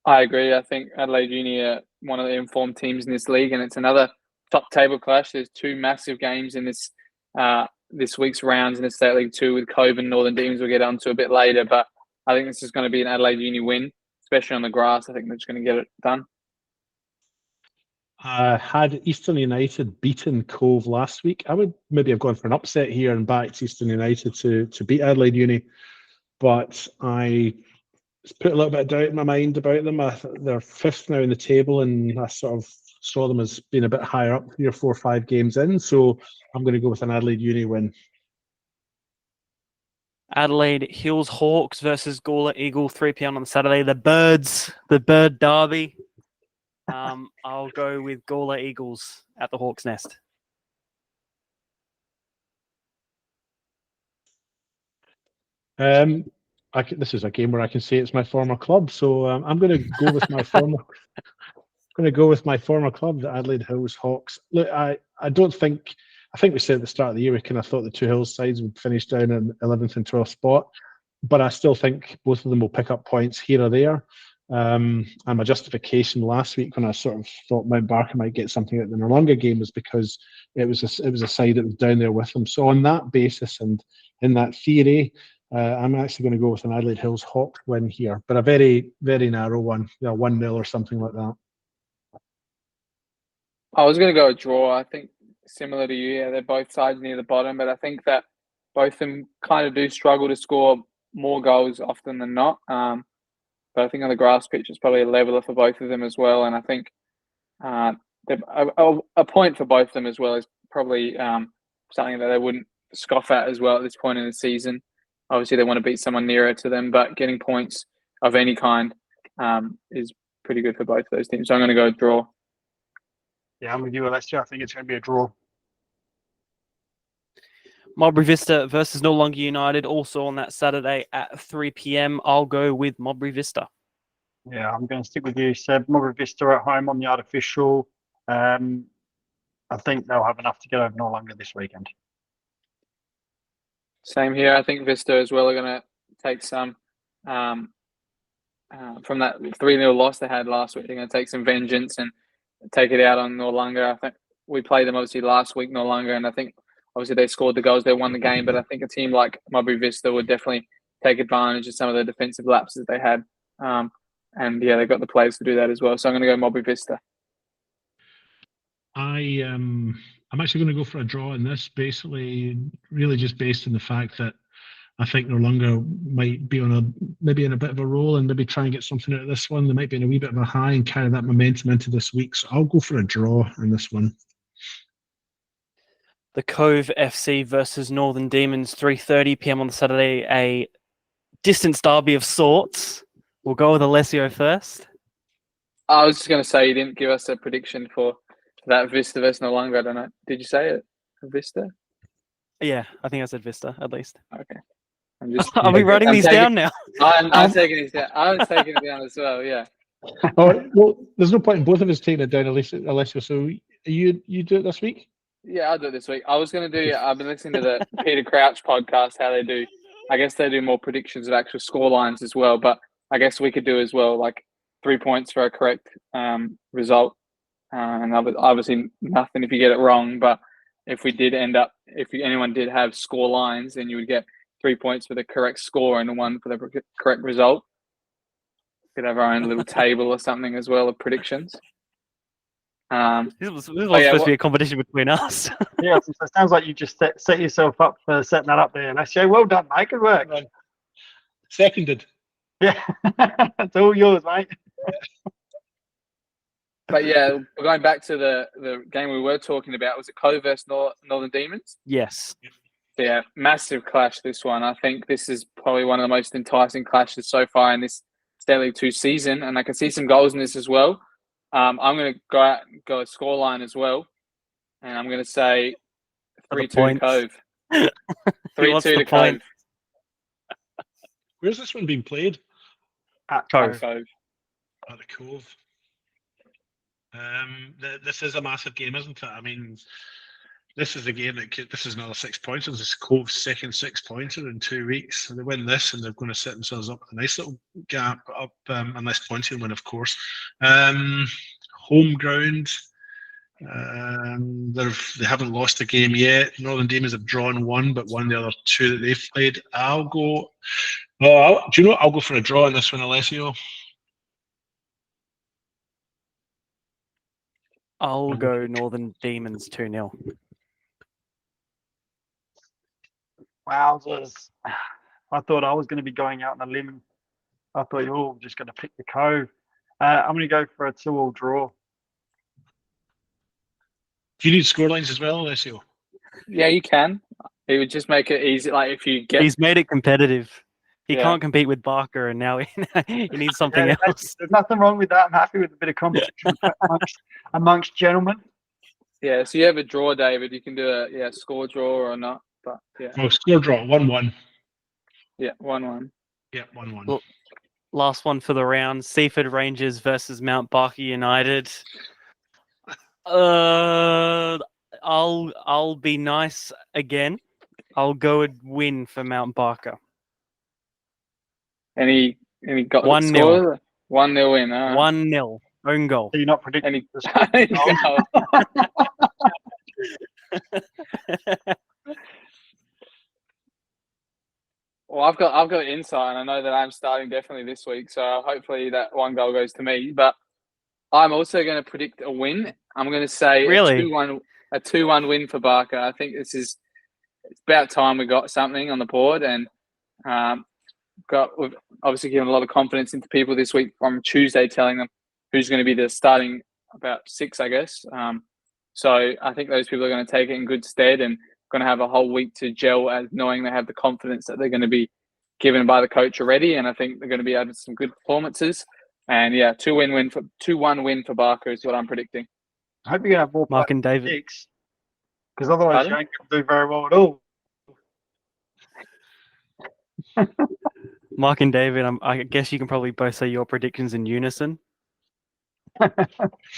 I agree. I think Adelaide Uni are one of the informed teams in this league, and it's another top table clash. There's 2 massive games in this week's rounds in the State League 2 with Cove and Northern Demons. We'll get onto a bit later, but I think this is going to be an Adelaide Uni win, especially on the grass. I think they're just going to get it done. Had Eastern United beaten Cove last week, I would maybe have gone for an upset here and backed Eastern United to beat Adelaide Uni, but I put a little bit of doubt in my mind about them. They're 5th now in the table, and I sort of saw them as being a bit higher up 3 or 4 or 5 games in, so I'm going to go with an Adelaide Uni win. Adelaide Hills Hawks versus Gawler Eagle, 3 p.m. on Saturday. The Bird Derby. I'll go with Gawler Eagles at the Hawks' Nest. This is a game where I can say it's my former club, so I'm going to go with my former. Going to go with my former club, the Adelaide Hills Hawks. Look, I don't think I think we said at the start of the year we kind of thought the two Hills sides would finish down in 11th and 12th spot, but I still think both of them will pick up points here or there. And my justification last week when I sort of thought Mount Barker might get something out of the Noarlunga game was because it was a side that was down there with them. So on that basis and in that theory, I'm actually going to go with an Adelaide Hills Hawk win here, but a very, very narrow one, 1-0 or something like that. I was going to go a draw. I think similar to you, yeah, they're both sides near the bottom, but I think that both of them kind of do struggle to score more goals often than not. But I think on the grass pitch, it's probably a leveler for both of them as well. And I think a point for both of them as well is probably something that they wouldn't scoff at as well at this point in the season. Obviously, they want to beat someone nearer to them, but getting points of any kind is pretty good for both of those teams. So I'm going to go draw. Yeah, I'm with you, Alessio. I think it's going to be a draw. Modbury Vista versus Noarlunga United, also on that Saturday at 3 p.m. I'll go with Modbury Vista. Yeah, I'm going to stick with you, Seb. Modbury Vista at home on the artificial. I think they'll have enough to get over Noarlunga this weekend. Same here. I think Vista as well are going to take some from that 3-0 loss they had last week. They're going to take some vengeance and take it out on Noarlunga. I think we played them obviously last week, Noarlunga, and I think obviously they scored the goals, they won the game, but I think a team like Modbury Vista would definitely take advantage of some of the defensive lapses they had. And yeah, they've got the players to do that as well. So I'm going to go Modbury Vista. I'm actually going to go for a draw in this, basically, really just based on the fact that I think Noarlunga might be maybe in a bit of a roll and maybe try and get something out of this one. They might be in a wee bit of a high and carry that momentum into this week. So I'll go for a draw in this one. The Cove FC versus Northern Demons, 3:30 p.m. on Saturday, a distance derby of sorts. We'll go with Alessio first. I was just going to say you didn't give us a prediction for that Vista versus Noarlunga. I don't know. Did you say it? Vista? Yeah, I think I said Vista at least. Okay. I'm just. Are we writing these down now? I'm taking these down. I was taking it down as well. Yeah. Oh well, there's no point in both of us taking it down, Alessio. So you do it this week? Yeah, I'll do it this week. I was going to do. I've been listening to the Peter Crouch podcast. How they do. I guess they do more predictions of actual score lines as well. But I guess we could do as well, like 3 points for a correct result, and obviously nothing if you get it wrong. But if we did if anyone did have score lines, then you would get 3 points for the correct score and 1 for the correct result. We could have our own little table or something as well of predictions. This was supposed to be a competition between us. Yeah, so it sounds like you just set yourself up for setting that up there, Alessio. Well done, mate. Good work. Seconded. Yeah, it's all yours, mate. But yeah, going back to the game we were talking about, was it Cove versus Northern Demons? Yes. Yeah, massive clash, this one. I think this is probably one of the most enticing clashes so far in this State League 2 season, and I can see some goals in this as well. I'm going to go out and go a scoreline as well, and I'm going to say 3-2 to Cove. 3-2 to Cove. Where's this one being played? At Cove. Cove. At the Cove. This is a massive game, isn't it? I mean, this is a game this is another 6 points. This is Cove's second 6-pointer in 2 weeks. So they win this, and they're going to set themselves up with a nice little gap up, a nice pointing win, of course. Home ground. They haven't lost a game yet. Northern Demons have drawn 1, but won the other 2 that they've played. I'll go. Do you know what? I'll go for a draw in this one, Alessio. I'll go Northern Demons 2-0. Wowzers. I thought I was going to be going out on a limb. I thought you were all just going to pick the Cove. I'm going to go for a 2-2 draw. Do you need scorelines as well, Alessio? Yeah, you can. It would just make it easy. Like if you get. He's made it competitive. He can't compete with Barker, and now he needs something else. There's nothing wrong with that. I'm happy with a bit of competition amongst gentlemen. Yeah, so you have a draw, David. You can do a score draw or not. But yeah. Oh, score draw 1-1. Yeah, 1-1. Yeah, 1-1. Well, last one for the round: Seaford Rangers versus Mount Barker United. I I'll be nice again. I'll go and win for Mount Barker. Any got 1-0. score? 1-0 win. 1-0 own goal. So you're not predicting Any the score. Well, I've got insight, and I know that I'm starting definitely this week. So hopefully that 1 goal goes to me. But I'm also going to predict a win. I'm going to say Really? a 2-1 win for Barker. I think it's about time we got something on the board, and we've obviously given a lot of confidence into people this week from Tuesday, telling them who's going to be the starting about 6, I guess. So I think those people are going to take it in good stead and going to have a whole week to gel, as knowing they have the confidence that they're going to be given by the coach already. And I think they're going to be able to some good performances. And yeah, 2-1 win for Barker is what I'm predicting. I hope you're going to have more Mark and David. picks, because otherwise Pardon? you ain't going to do very well at all. Mark and David, I guess you can probably both say your predictions in unison.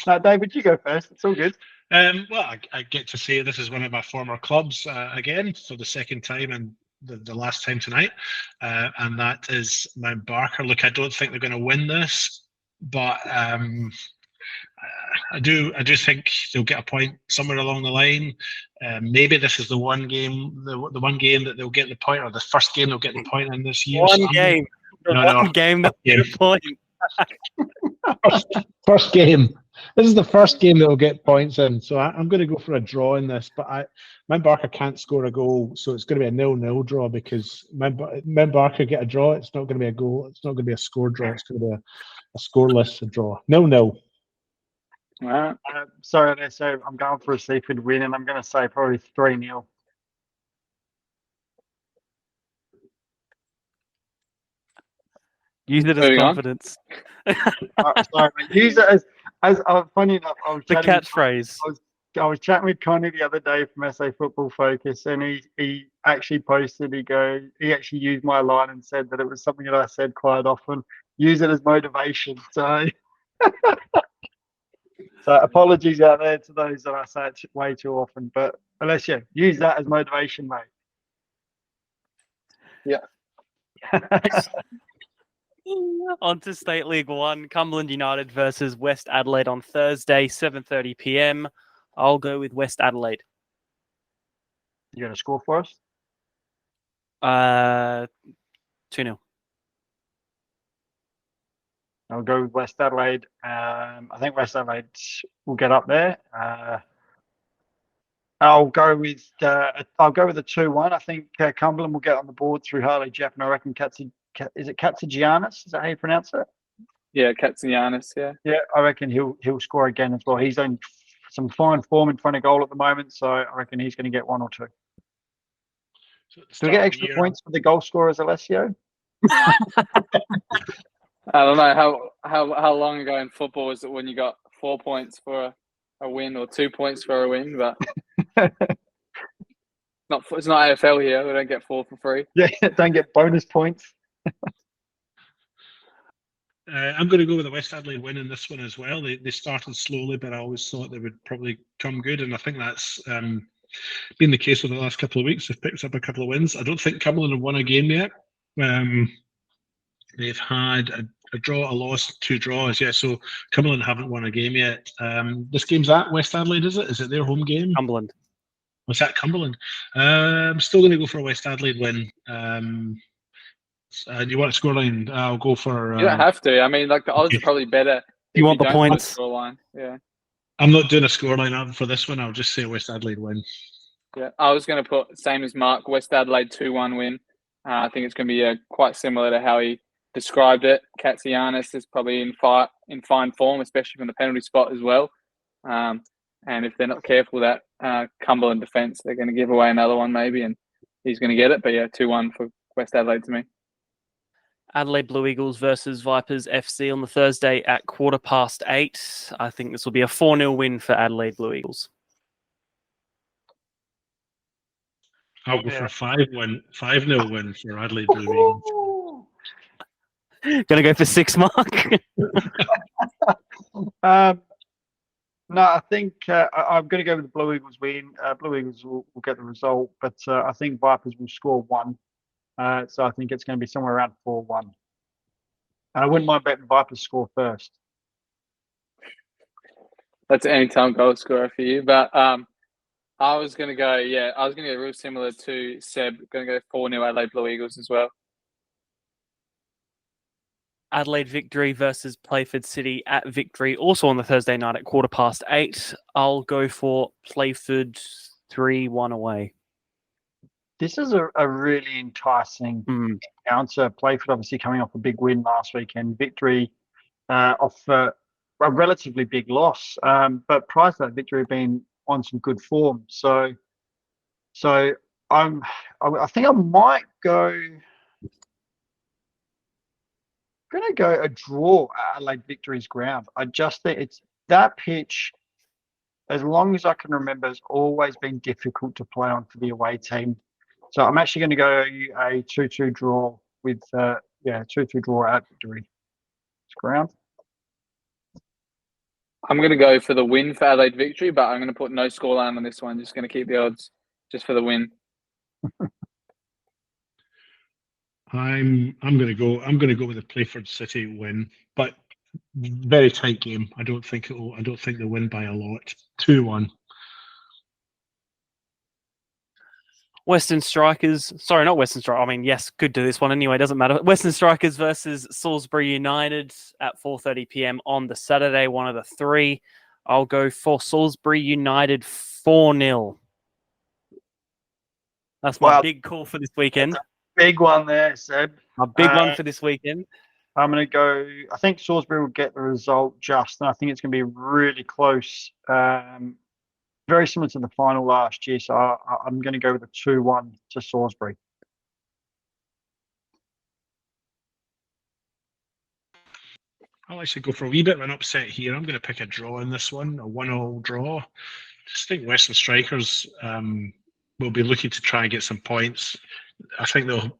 No, David, you go first. It's all good. Well, I get to say this is one of my former clubs again for the second time and the last time tonight, and that is Mount Barker. Look, I don't think they're going to win this, but I do think they'll get a point somewhere along the line. Maybe this is the one game that they'll get the point, or the first game they'll get the point in this year. One game that get a point. First game. This is the first game that will get points in, so I'm going to go for a draw in this. But Mount Barker can't score a goal, so it's going to be a 0-0 draw, because Mount Barker get a draw. It's not going to be a goal. It's not going to be a score draw. It's going to be a scoreless draw. 0-0. Sorry, Alessio, I'm going for a Seaford win, and I'm going to say probably 3-0. Use it as confidence. Sorry, use it as funny enough. I was the catchphrase. I was chatting with Connie the other day from SA Football Focus, and he actually posted. He actually used my line and said that it was something that I said quite often. Use it as motivation. So, so apologies out there to those that I say it way too often. But Alessio, use that as motivation, mate. Yeah. On to State League 1, Cumberland United versus West Adelaide on Thursday, 7:30 p.m. I'll go with West Adelaide. You going to score for us? 2-0. I'll go with West Adelaide. I think West Adelaide will get up there. I'll go with a 2-1. I think Cumberland will get on the board through Harley Jeff, and I reckon is it Katsagiannis? Is that how you pronounce it? Yeah, Katsagiannis. Yeah. Yeah, I reckon he'll score again as well. He's on some fine form in front of goal at the moment, so I reckon he's going to get 1 or 2. So do we get extra points for the goal scorers, Alessio? I don't know how long ago in football was it when you got 4 points for a win or 2 points for a win, but it's not AFL here. We don't get 4 for free. Yeah, don't get bonus points. I'm going to go with the West Adelaide win in this one as well. They started slowly, but I always thought they would probably come good, and I think that's been the case over the last couple of weeks. They've picked up a couple of wins. I don't think Cumberland have won a game yet. They've had a draw, a loss, 2 draws. Yeah, so Cumberland haven't won a game yet. This game's at West Adelaide, is it? Is it their home game? Cumberland. What's that, Cumberland? I'm still going to go for a West Adelaide win. Do you want a scoreline? I'll go for. You don't have to. I mean, like the odds are probably better. You want the points? Scoreline. Yeah. I'm not doing a scoreline for this one. I'll just say West Adelaide win. Yeah, I was going to put same as Mark. West Adelaide 2-1 win. I think it's going to be quite similar to how he described it. Katsagiannis is probably in fine form, especially from the penalty spot as well. And if they're not careful, that Cumberland defence, they're going to give away another one maybe, and he's going to get it. But yeah, 2-1 for West Adelaide to me. Adelaide Blue Eagles versus Vipers FC on the Thursday at 8:15. I think this will be a 4-0 win for Adelaide Blue Eagles. I'll go for a 5-0 win for Adelaide Blue Eagles. Gonna go for 6, Mark. No, I think I'm going to go with the Blue Eagles win. Blue Eagles will get the result, but I think Vipers will score 1. So I think it's going to be somewhere around 4-1. And I wouldn't mind betting Vipers score first. That's an anytime goal scorer for you. But I was going to go real similar to Seb. Going to go 4-0 Adelaide Blue Eagles as well. Adelaide Victory versus Playford City at Victory, also on the Thursday night at 8:15. I'll go for Playford 3-1 away. This is a really enticing encounter. Playford obviously coming off a big win last weekend. Victory off a relatively big loss. But prior to that, Victory have been on some good form. So I think I might go. I'm going to go a draw at Adelaide Victory's ground. I just think it's that pitch, as long as I can remember, has always been difficult to play on for the away team. So I'm actually going to go a 2-2 draw with 2-2 draw at Victory's ground. I'm going to go for the win for Adelaide Victory, but I'm going to put no scoreline on this one. Just going to keep the odds just for the win. I'm going to go with the Playford City win, but very tight game. I don't think they'll win by a lot. 2-1. Western Strikers, sorry, not Western Strikers. I mean, yes, could do this one anyway, doesn't matter. Western Strikers versus Salisbury United at 4:30 p.m. on the Saturday, one of the 3. I'll go for Salisbury United 4-0. That's my big call for this weekend. Big one there, Seb. A big one for this weekend. I'm going to go. I think Salisbury will get the result just, and I think it's going to be really close. Very similar to the final last year, so I'm going to go with a 2-1 to Salisbury. I'll actually go for a wee bit of an upset here. I'm going to pick a draw in this one, a 1-1 draw. Just think Western Strikers will be looking to try and get some points. I think they'll.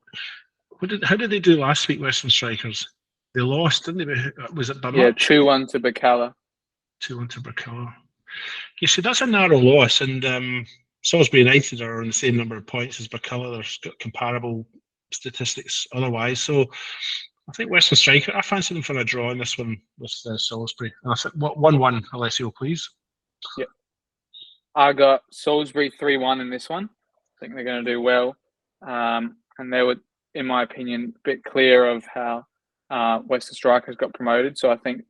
How did they do last week, Western Strikers? They lost, didn't they? Was it Burma? Yeah, 2-1 to Bacala. 2-1 to Bacala. You see, that's a narrow loss, and Salisbury United are on the same number of points as Bacala. They've got comparable statistics otherwise. So I think Western Striker, I fancy them for a draw in this one with Salisbury. And I think 1-1, Alessio, please. Yep. I got Salisbury 3-1 in this one. I think they're going to do well. And they were, in my opinion, a bit clear of how Western Strikers got promoted. So I think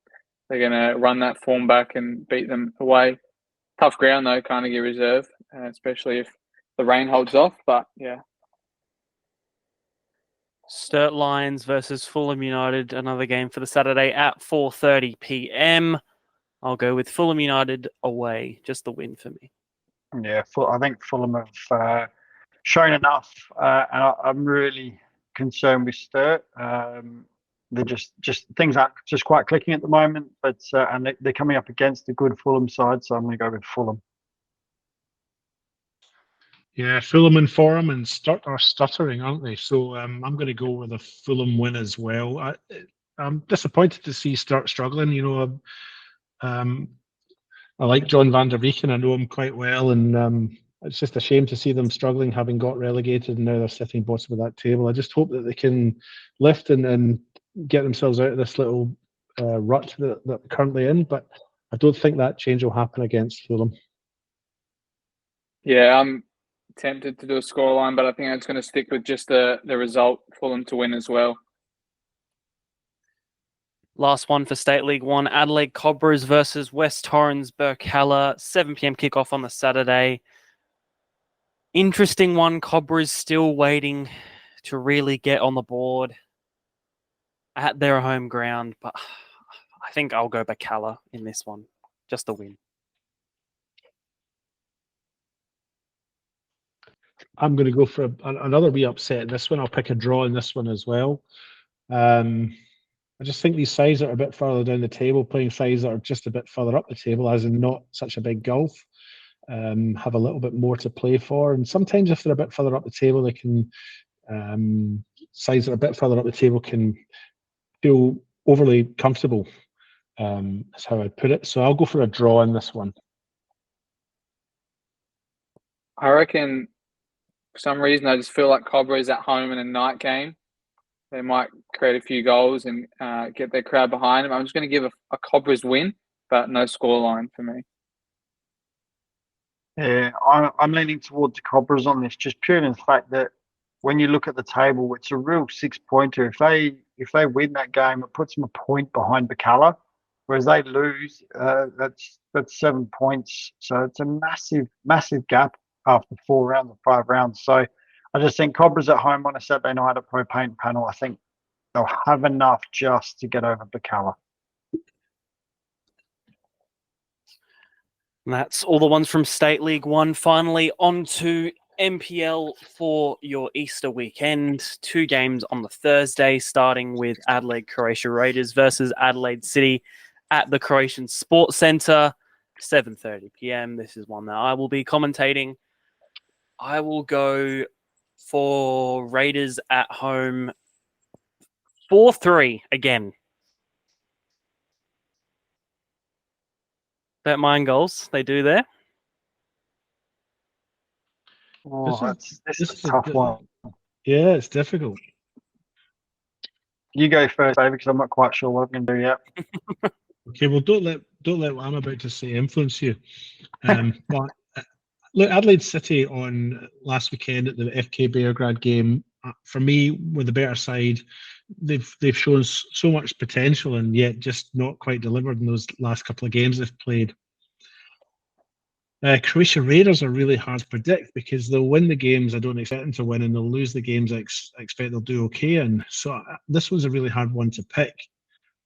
they're going to run that form back and beat them away. Tough ground, though, Carnegie Reserve, especially if the rain holds off. But, yeah. Sturt Lions versus Fulham United, another game for the Saturday at 4:30 p.m. I'll go with Fulham United away, just the win for me. Yeah, I think Fulham have shown enough, and I'm really concerned with Sturt. They're just things aren't just quite clicking at the moment, but and they're coming up against a good Fulham side, so I'm going to go with Fulham. Yeah, Fulham and Forum and Sturt are stuttering, aren't they? So I'm going to go with a Fulham win as well. I'm disappointed to see Sturt struggling. You know, I like John van der Beek and I know him quite well, and it's just a shame to see them struggling, having got relegated, and now they're sitting bottom of that table. I just hope that they can lift and get themselves out of this little rut that they're currently in, but I don't think that change will happen against Fulham. Yeah, I'm tempted to do a scoreline, but I think it's going to stick with just the result, Fulham to win as well. Last one for State League 1, Adelaide Cobras versus West Torrens Burkalla, 7 p.m. kickoff on the Saturday. Interesting one. Cobras still waiting to really get on the board at their home ground, but I think I'll go Burkalla in this one, just the win. I'm going to go for another wee upset in this one. I'll pick a draw in this one as well. I just think these sides that are a bit further down the table, playing sides that are just a bit further up the table, as in not such a big gulf, have a little bit more to play for. And sometimes if they're a bit further up the table, they can sides that are a bit further up the table can feel overly comfortable That's how I'd put it. So I'll go for a draw in this one. I reckon for some reason I just feel like Cobra is at home in a night game. They might create a few goals and get their crowd behind them. I'm just going to give a Cobras win, but no scoreline for me. Yeah, I'm leaning towards the Cobras on this, just purely in the fact that when you look at the table, it's a real 6-pointer. If they win that game, it puts them a point behind Bacala. Whereas they lose, that's 7 points. So it's a massive gap after 4 rounds or 5 rounds. So I just think Cobras at home on a Saturday night at Pro Paint Panel, I think they'll have enough just to get over Bacala. And that's all the ones from State League 1. Finally, on to MPL for your Easter weekend. 2 games on the Thursday, starting with Adelaide Croatia Raiders versus Adelaide City at the Croatian Sports Centre, 7:30 p.m. This is one that I will be commentating. I will go for Raiders at home 4-3 again. Don't mind goals. They do there. Oh, this is a tough one. Yeah, it's difficult. You go first, David, because I'm not quite sure what I'm going to do yet. Okay, well, don't let what I'm about to say influence you. But look, Adelaide City on last weekend at the FK Beograd game, for me, were the better side. They've shown so much potential and yet just not quite delivered in those last couple of games they've played. Croatia Raiders are really hard to predict because they'll win the games I don't expect them to win, and they'll lose the games I expect they'll do okay. And so this was a really hard one to pick.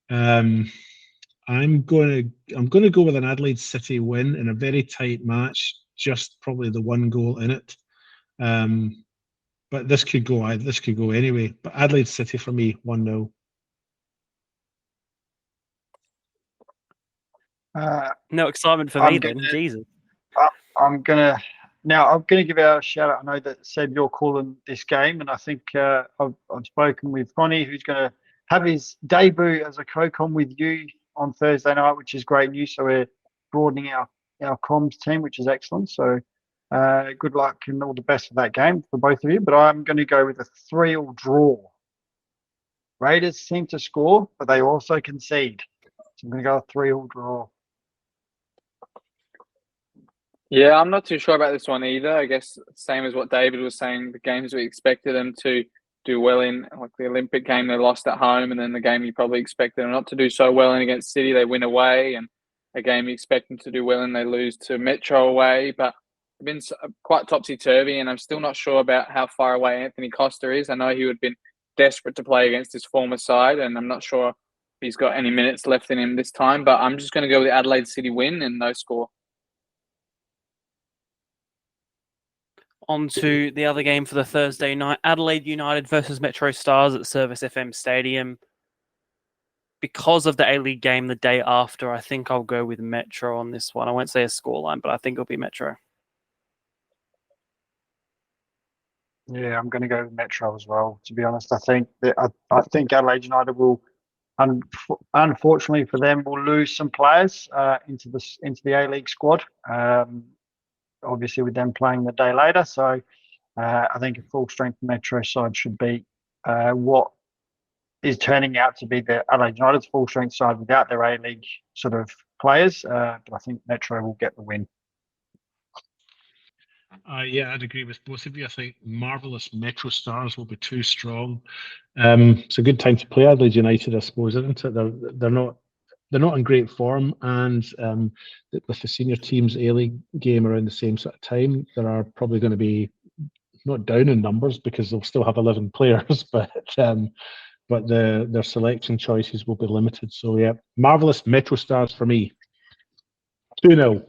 I'm going to go with an Adelaide City win in a very tight match, just probably the 1 goal in it. But this could go anyway. But Adelaide City for me, 1-0. No excitement for me then. Jesus. I'm gonna give out a shout out. I know that Seb, you're calling this game, and I think I've spoken with Connie, who's going to have his debut as a co-com with you on Thursday night, which is great news. So we're broadening our comms team, which is excellent. So good luck and all the best for that game for both of you. But I'm going to go with a 3-3 draw. Raiders seem to score, but they also concede. So I'm going to go a 3-3 draw. Yeah, I'm not too sure about this one either. I guess same as what David was saying, the games we expected them to do well in, like the Olympic game they lost at home, and then the game you probably expected them not to do so well in against City, they win away, and a game you expect them to do well in, they lose to Metro away. But it's been quite topsy-turvy, and I'm still not sure about how far away Anthony Costa is. I know he would have been desperate to play against his former side, and I'm not sure if he's got any minutes left in him this time, but I'm just going to go with the Adelaide City win and no score. On to the other game for the Thursday night, Adelaide United versus Metro Stars at Service FM Stadium. Because of the A-League game the day after, I think I'll go with Metro on this one. I won't say a scoreline, but I think it'll be Metro. Yeah, I'm going to go with Metro as well. To be honest, I think Adelaide United will, unfortunately for them, will lose some players into the A-League squad. Obviously, with them playing the day later, so I think a full-strength Metro side should be what is turning out to be the Adelaide United's full-strength side without their A-League sort of players. But I think Metro will get the win. Yeah, I'd agree with both of you. I think marvellous Metro Stars will be too strong. It's a good time to play Adelaide United, I suppose, isn't it? They're not in great form, and with the senior team's A-League game around the same sort of time, there are probably going to be not down in numbers because they'll still have 11 players, but their selection choices will be limited. So yeah, marvellous Metro Stars for me. 2-0.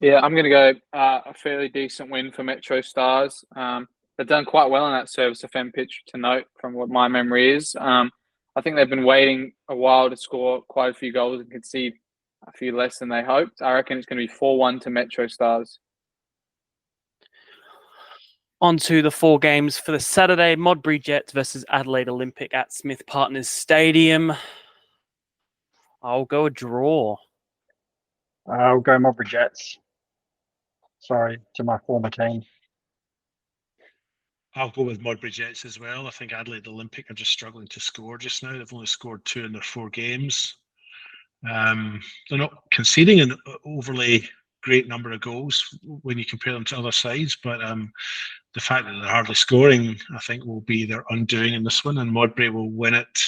Yeah, I'm going to go a fairly decent win for Metro Stars. They've done quite well on that Service FM pitch, to note, from what my memory is. I think they've been waiting a while to score quite a few goals and concede a few less than they hoped. I reckon it's going to be 4-1 to Metro Stars. On to the 4 games for the Saturday, Modbury Jets versus Adelaide Olympic at Smith Partners Stadium. I'll go a draw. I'll go Modbury Jets. Sorry to my former team. I'll go with Modbury Jets as well. I think Adelaide Olympic are just struggling to score just now. They've only scored 2 in their 4 games. They're not conceding an overly great number of goals when you compare them to other sides, but the fact that they're hardly scoring, I think, will be their undoing in this one, and Modbury will win it,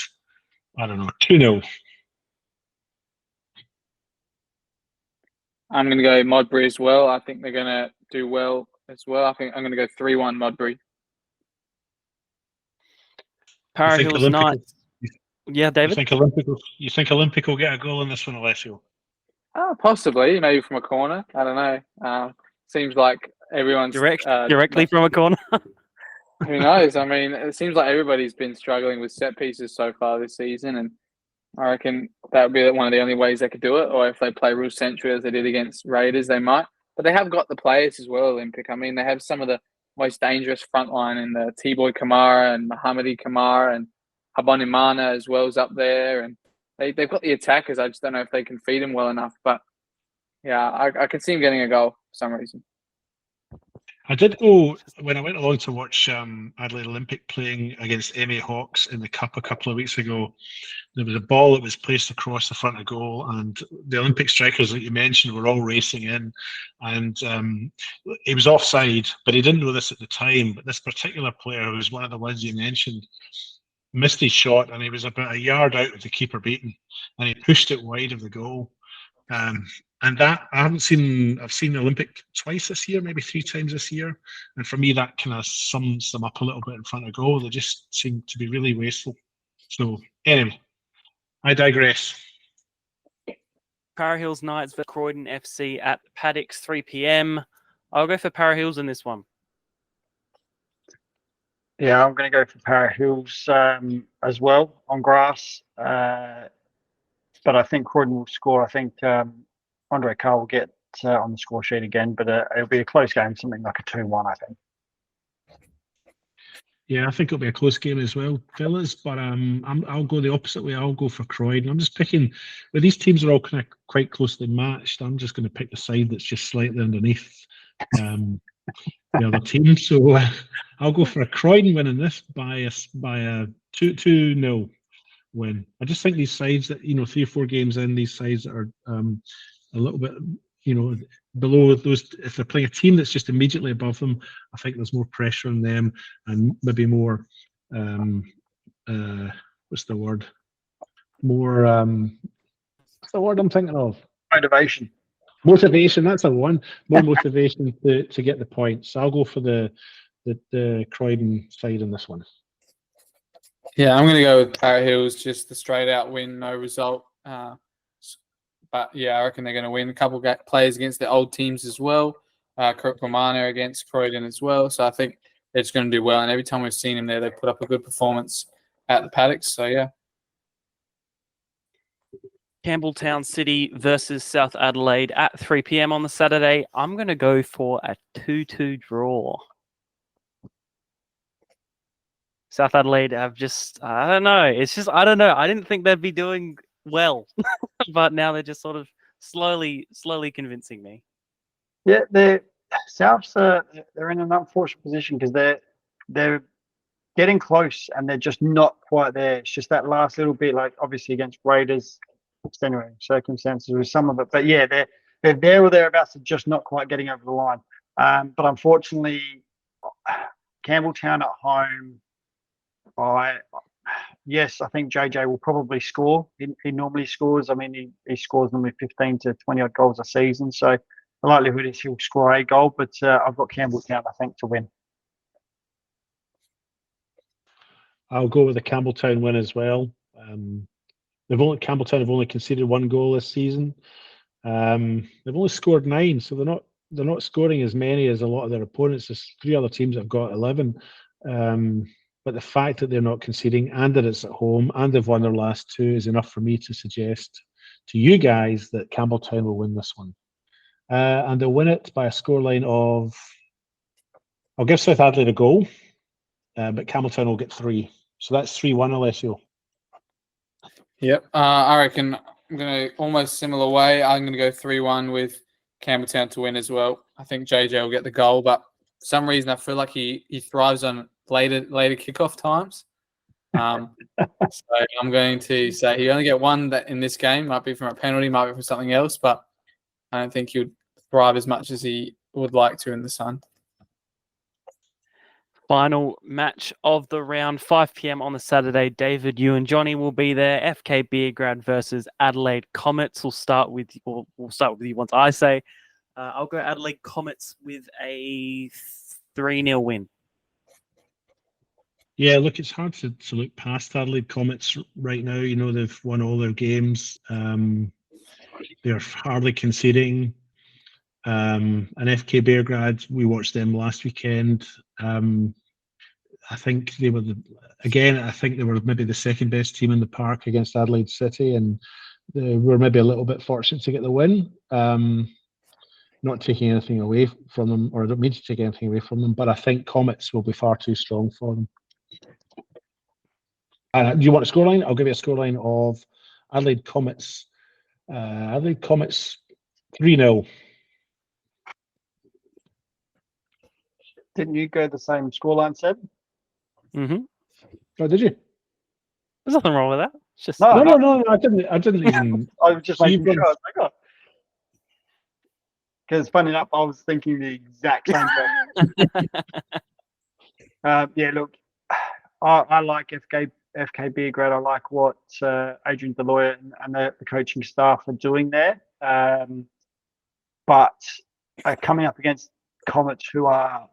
2-0. I'm going to go Modbury as well. I think they're going to do well as well. I think I'm going to go 3-1 Modbury. Para Hills Knights. Yeah, David? You think Olympic will get a goal in this one, Alessio? Possibly, maybe from a corner. I don't know. Seems like everyone's directly from a corner. Who knows? I mean, it seems like everybody's been struggling with set pieces so far this season, and I reckon that would be one of the only ways they could do it. Or if they play real century as they did against Raiders, they might. But they have got the players as well, Olympic. I mean, they have some of the most dangerous front line in the T-Boy Kamara and Mohamedi Kamara and Habonimana as well as up there. And they've got the attackers. I just don't know if they can feed them well enough. But, yeah, I can see them getting a goal for some reason. I did go, when I went along to watch Adelaide Olympic playing against MA Hawks in the Cup a couple of weeks ago, there was a ball that was placed across the front of goal, and the Olympic strikers that you mentioned were all racing in, and he was offside, but he didn't know this at the time. But this particular player, who was one of the ones you mentioned, missed his shot, and he was about a yard out of the keeper beaten, and he pushed it wide of the goal. And that I've seen Olympic twice this year, maybe 3 times this year, and for me that kind of sums them up a little bit in front of goal. They just seem to be really wasteful. So anyway, I digress. Para Hills Knights vs Croydon FC at Paddocks, 3 p.m. I'll go for Para Hills in this one. Yeah, I'm going to go for Para Hills as well on grass. But I think Croydon will score. I think Andre Carr will get on the score sheet again, but it'll be a close game, something like a 2-1, I think. Yeah, I think it'll be a close game as well, fellas. But I'll go the opposite way. I'll go for Croydon. I'm just picking, where these teams are all kind of quite closely matched, I'm just going to pick the side that's just slightly underneath the other team. So I'll go for a Croydon winning this by a 2-0 win. I just think these sides that, 3 or 4 games in, these sides that are a little bit, below those, if they're playing a team that's just immediately above them, I think there's more pressure on them and maybe more, what's the word? More, what's the word I'm thinking of? Motivation, that's the one. More motivation to get the points. So I'll go for the Croydon side in this one. Yeah, I'm going to go with Para Hills, just the straight out win, no result. But yeah, I reckon they're going to win. A couple of players against the old teams as well. Romano against Croydon as well. So I think it's going to do well. And every time we've seen him there, they put up a good performance at the Paddocks. So yeah. Campbelltown City versus South Adelaide at 3 p.m. on the Saturday. I'm going to go for a 2-2 draw. South Adelaide have just, I don't know. I don't know. I didn't think they'd be doing well, but now they're just sort of slowly convincing me. Yeah, Souths they're in an unfortunate position because they're getting close and they're just not quite there. It's just that last little bit, like obviously against Raiders, extenuating circumstances with some of it. But yeah, they're there or thereabouts, just not quite getting over the line. But unfortunately, Campbelltown at home. Yes, I think JJ will probably score. He normally scores. I mean, he scores normally 15 to 20 odd goals a season. So the likelihood is he'll score a goal. But I've got Campbelltown, I think, to win. I'll go with the Campbelltown win as well. Campbelltown have only conceded 1 goal this season. They've only scored 9, so they're not scoring as many as a lot of their opponents. There's 3 other teams that have got 11. But the fact that they're not conceding and that it's at home and they've won their last 2 is enough for me to suggest to you guys that Campbelltown will win this one. And they'll win it by a scoreline of, I'll give South Adelaide a goal, but Campbelltown will get 3. So that's 3-1, Alessio. Yep. I reckon I'm going to almost similar way. I'm going to go 3-1 with Campbelltown to win as well. I think JJ will get the goal, but for some reason I feel like he thrives on later kickoff times. So I'm going to say he only get one that in this game. Might be from a penalty, might be from something else, but I don't think he would thrive as much as he would like to in the sun. Final match of the round, 5 p.m. on the Saturday. David, you and Johnny will be there. FK Beergrad versus Adelaide Comets. We'll start with you once I say. I'll go Adelaide Comets with a 3-0 win. Yeah, look, it's hard to look past Adelaide Comets right now. You know, they've won all their games. They're hardly conceding. And FK Beergrad, we watched them last weekend. I think they were maybe the second best team in the park against Adelaide City, and they were maybe a little bit fortunate to get the win. Not taking anything away from them, or I don't mean to take anything away from them, but I think Comets will be far too strong for them. Do you want a scoreline? I'll give you a scoreline of Adelaide Comets. Adelaide Comets 3-0. Didn't you go the same scoreline, Seb? Mm-hmm. Oh, did you? There's nothing wrong with that. It's just No. No. I didn't even. I was just making See, sure. I was like, oh. Because funny enough, I was thinking the exact same thing. Yeah, look, I like FK Beergrad. I like what Adrian Deloyer and the coaching staff are doing there. But coming up against Comets, who are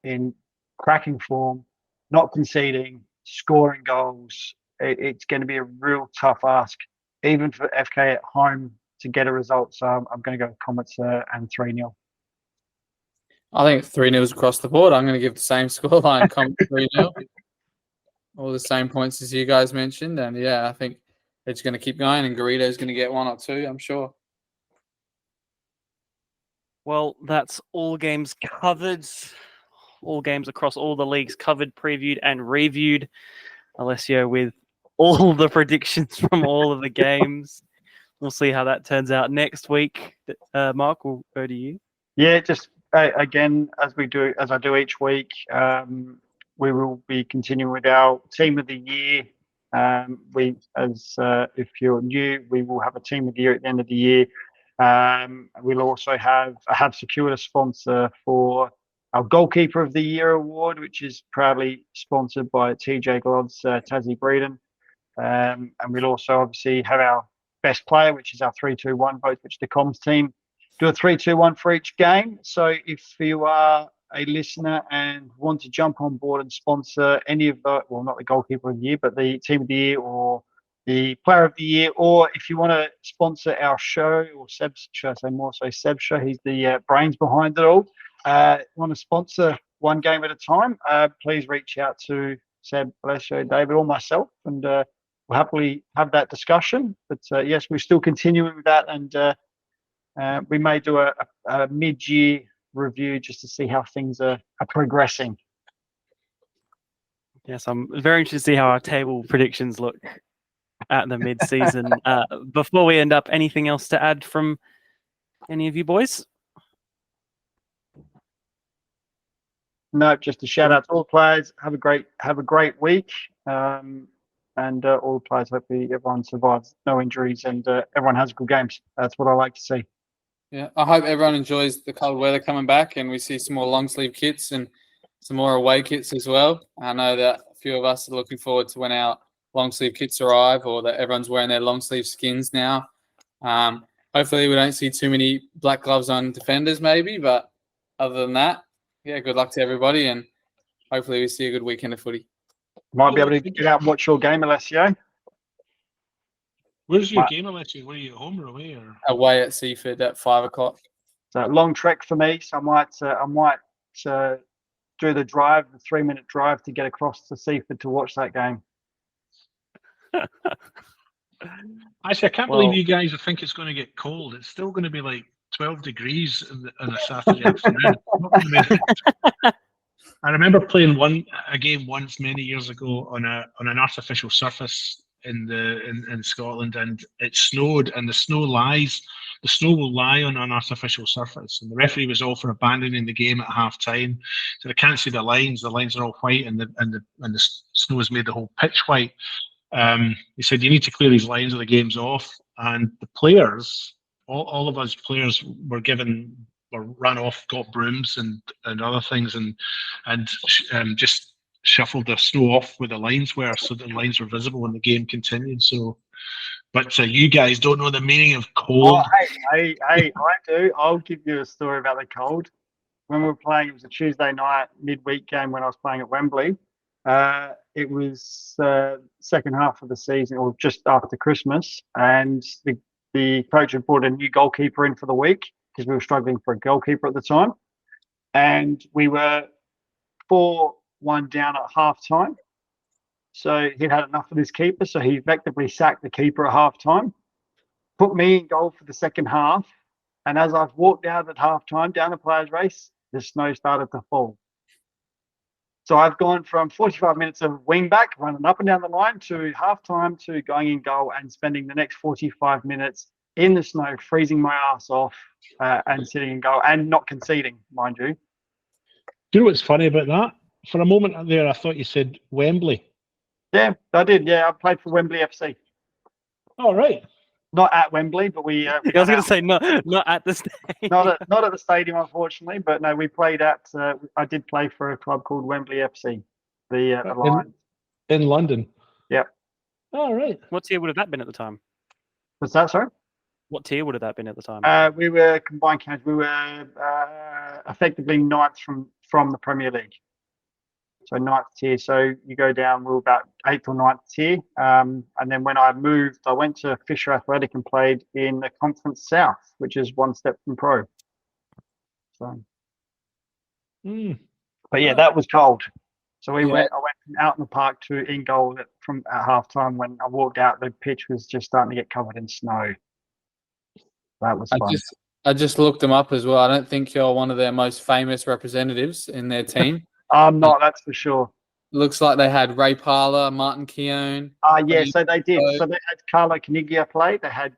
in cracking form, not conceding, scoring goals, it's going to be a real tough ask, even for FK at home, to get a result. So I'm going to go with Comets and 3-0. I think 3-0 across the board. I'm going to give the same scoreline, Comets 3-0. All the same points as you guys mentioned. And yeah, I think it's going to keep going, and Garrido's going to get 1 or 2, I'm sure. Well, that's all games covered. All games across all the leagues covered, previewed, and reviewed. Alessio with all the predictions from all of the games. We'll see how that turns out next week. Mark, we'll go to you. Yeah, just again, as I do each week, we will be continuing with our team of the year. If you're new, we will have a team of the year at the end of the year. We'll also have secured a sponsor for our Goalkeeper of the Year award, which is proudly sponsored by TJ Gloves, Tassie Breeden. And we'll also obviously have our best player, which is our 3-2-1 vote, which the comms team do a 3-2-1 for each game. So if you are a listener and want to jump on board and sponsor any of the, well, not the Goalkeeper of the Year, but the Team of the Year or the Player of the Year, or if you want to sponsor our show, or Seb's, should I say more so Seb's show, he's the brains behind it all, want to sponsor one game at a time, please reach out to Seb, Alessio, David, or myself, and we'll happily have that discussion. But yes, we're still continuing with that, and we may do a mid-year review just to see how things are progressing. Yes, I'm very interested to see how our table predictions look at the mid-season. Before we end up, anything else to add from any of you boys? No, just a shout out to all the players. Have a great week, and all the players. Hopefully, everyone survives, no injuries, and everyone has good games. That's what I like to see. Yeah, I hope everyone enjoys the cold weather coming back, and we see some more long sleeve kits and some more away kits as well. I know that a few of us are looking forward to when our long sleeve kits arrive, or that everyone's wearing their long sleeve skins now. Hopefully, we don't see too many black gloves on defenders, maybe. But other than that, yeah, good luck to everybody, and hopefully, we see a good weekend of footy. Might be able to get out and watch your game, Alessio. Where's your game, Alessio? Were you at home or away? Or? Away at Seaford at 5 o'clock. So long trek for me, so I might do the 3-minute drive to get across to Seaford to watch that game. Actually, I can't believe you guys think it's going to get cold. It's still going to be like 12 degrees on a Saturday afternoon. I remember playing a game once many years ago on an artificial surface in Scotland, and it snowed, and the snow will lie on an artificial surface, and the referee was all for abandoning the game at half time. So they can't see the lines. The lines are all white, and the snow has made the whole pitch white. He said you need to clear these lines or the game's off, and the players, all of us players, were ran off, got brooms and other things, and just shuffled the snow off where the lines were, so the lines were visible when the game continued. So, but you guys don't know the meaning of cold. Oh, hey, I do. I'll give you a story about the cold. When we were playing, it was a Tuesday night midweek game when I was playing at Wembley. It was second half of the season, or just after Christmas, and the coach had brought a new goalkeeper in for the week because we were struggling for a goalkeeper at the time, and we were 4-1 down at half time. So he'd had enough of this keeper, so he effectively sacked the keeper at half time, put me in goal for the second half, and as I've walked out at half time down the players' race, the snow started to fall. So I've gone from 45 minutes of wing back, running up and down the line, to half time, to going in goal and spending the next 45 minutes in the snow, freezing my ass off, and sitting in goal and not conceding, mind you. Do you know what's funny about that? For a moment there, I thought you said Wembley. Yeah, I did. Yeah, I played for Wembley FC. Oh, right. Not at Wembley, but we. I was going to say not at the stadium. Not at the stadium, unfortunately, but no, we played at. I did play for a club called Wembley FC, the Lions. In London. Yeah. Oh, right. What tier would have that been at the time? What's that, sorry? What tier would have that been at the time? We were combined counties. We were effectively ninth from the Premier League. So ninth tier. So you go down, we were about 8th or 9th tier. And then when I moved, I went to Fisher Athletic and played in the Conference South, which is one step from pro. So, but yeah, that was cold. So I went from out in the park to in goal at half time. When I walked out, the pitch was just starting to get covered in snow. That was fun. I just looked them up as well. I don't think you're one of their most famous representatives in their team. I'm not, that's for sure. Looks like they had Ray Parler, Martin Keown. Yeah, so they did. So they had Carlo Caniggia play. They had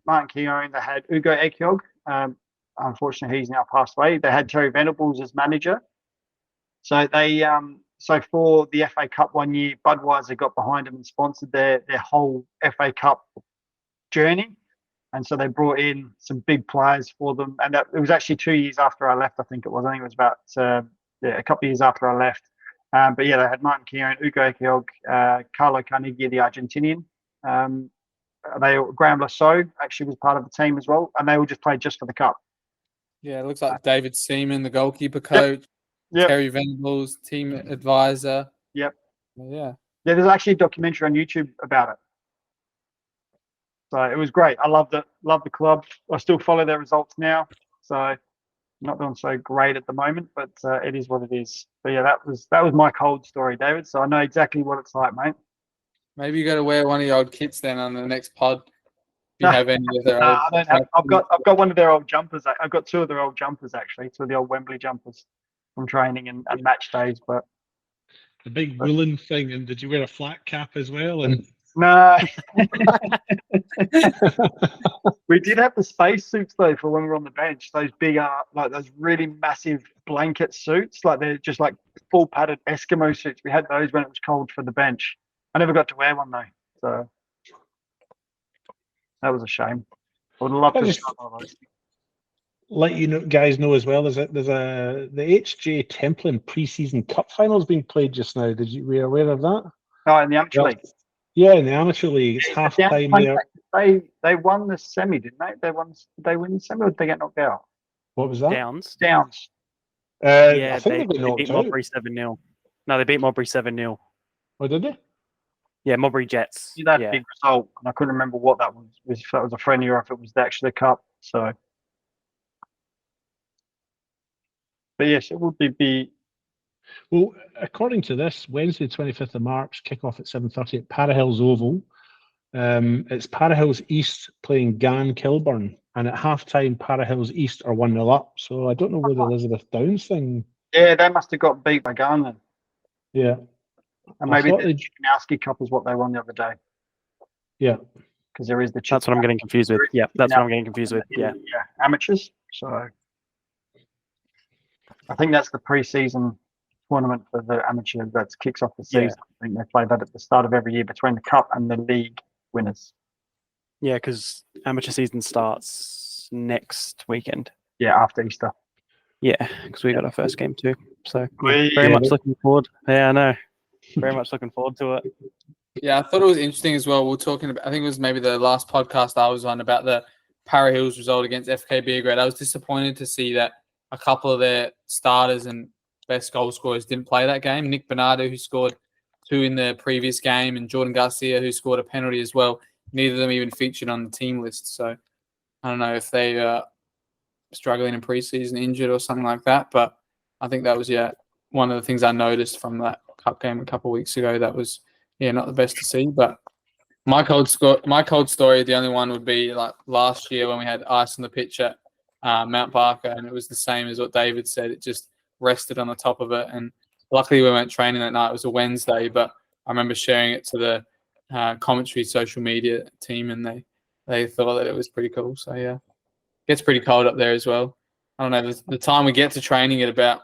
Martin Keown. They had Ugo Ekiog. Unfortunately, he's now passed away. They had Terry Venables as manager. So they, so for the FA Cup one year, Budweiser got behind them and sponsored their whole FA Cup journey. And so they brought in some big players for them. And it was actually 2 years after I left, I think it was. I think it was about a couple of years after I left. But yeah, they had Martin Keown, Ugo Ekiog, Carlo Caniggia, the Argentinian. Graham Lasso actually was part of the team as well. And they all just played just for the cup. Yeah, it looks like David Seaman, the goalkeeper coach. Yep. Terry Venables, team advisor. Yep. Yeah. Yeah, there's actually a documentary on YouTube about it. So it was great. I loved it. Love the club. I still follow their results now. So not doing so great at the moment, but it is what it is. But yeah, that was my cold story, David. So I know exactly what it's like, mate. Maybe you got to wear one of your old kits then on the next pod. If you have any of their No, old. I don't have. I've got one of their old jumpers. I've got two of their old jumpers actually. Two of the old Wembley jumpers from training and match days. But the big woolen thing. And did you wear a flat cap as well? And no, we did have the space suits though for when we were on the bench. Those big, like those really massive blanket suits, like they're just like full padded Eskimo suits. We had those when it was cold for the bench. I never got to wear one though, so that was a shame. I would love to have done one of those. Let you know, guys know as well. The HJ Templin pre-season cup finals being played just now. Were you aware of that? Oh, in the amateur league. Yeah, in the amateur league, it's half time there. They won the semi, didn't they? Did they win the semi or did they get knocked out? What was that? Downs. I think they they got knocked beat out. Modbury 7-0. No, they beat Modbury 7-0. Oh, did they? Yeah, Modbury Jets. That big result, and I couldn't remember what that was. If that was a friendly or if it was actually the cup. So, but yes, it would be. Well, according to this, Wednesday, 25th of March, kickoff at 7:30 at Parahills Oval. It's Parahills East playing Gan Kilburn, and at half-time, Parahills East are 1-0 up. So I don't know where the Elizabeth Downs thing. Yeah, they must have got beat by Gan then. Yeah. And I maybe thought the they'd- Chikanowski Cup is what they won the other day. Yeah. Because there is the That's what I'm getting confused with. Yeah, that's what I'm getting confused with. Yeah. Amateurs. So I think that's the pre-season tournament for the amateurs that kicks off the season. Yeah. I think they play that at the start of every year between the cup and the league winners. Yeah, because amateur season starts next weekend. Yeah, after Easter. Yeah, because we got our first game too. So We- very Yeah, much looking forward. Yeah, I know. Very much looking forward to it. Yeah, I thought it was interesting as well. We were talking about, I think it was maybe the last podcast I was on about the Para Hills result against FKB grade. I was disappointed to see that a couple of their starters and best goal scorers didn't play that game. Nick Bernardo, who scored 2 in the previous game, and Jordan Garcia, who scored a penalty as well. Neither of them even featured on the team list. So I don't know if they are struggling in preseason, injured or something like that. But I think that was, one of the things I noticed from that cup game a couple of weeks ago. That was, not the best to see. But my cold story, the only one would be like last year when we had ice on the pitch at Mount Barker, and it was the same as what David said. It just rested on the top of it. And luckily we weren't training that night. It was a Wednesday, but I remember sharing it to the commentary social media team, and they thought that it was pretty cool. So yeah, it gets pretty cold up there as well. I don't know, the time we get to training at about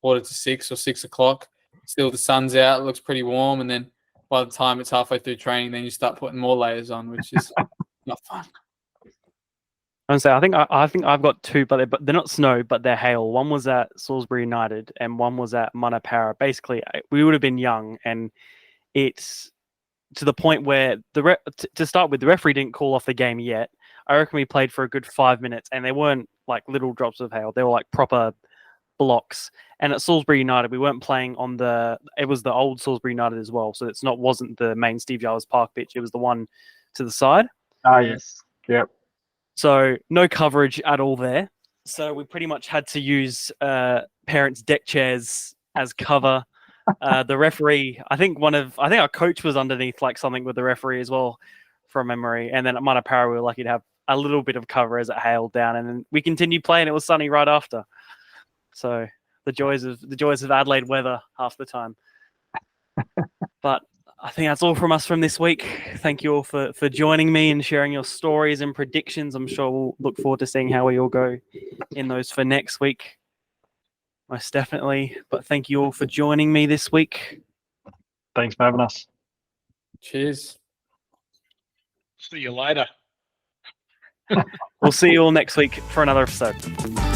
5:45 or 6 o'clock, still the sun's out, it looks pretty warm, and then by the time it's halfway through training, then you start putting more layers on, which is not fun. I think I've got 2, but they're not snow, but they're hail. One was at Salisbury United, and one was at Manapara. Basically, we would have been young, and it's to the point where to start with, the referee didn't call off the game yet. I reckon we played for a good 5 minutes, and they weren't like little drops of hail; they were like proper blocks. And at Salisbury United, we weren't playing on it was the old Salisbury United as well, so wasn't the main Steve Jarvis Park pitch. It was the one to the side. Ah, yes. Yep. So no coverage at all there. So we pretty much had to use parents' deck chairs as cover. The referee, I think our coach was underneath like something with the referee as well, from memory. And then at Manapara, we were lucky to have a little bit of cover as it hailed down, and then we continued playing. It was sunny right after. So the joys of Adelaide weather half the time. But I think that's all from us from this week. Thank you all for joining me and sharing your stories and predictions. I'm sure we'll look forward to seeing how we all go in those for next week. Most definitely. But thank you all for joining me this week. Thanks for having us. Cheers. See you later. We'll see you all next week for another episode.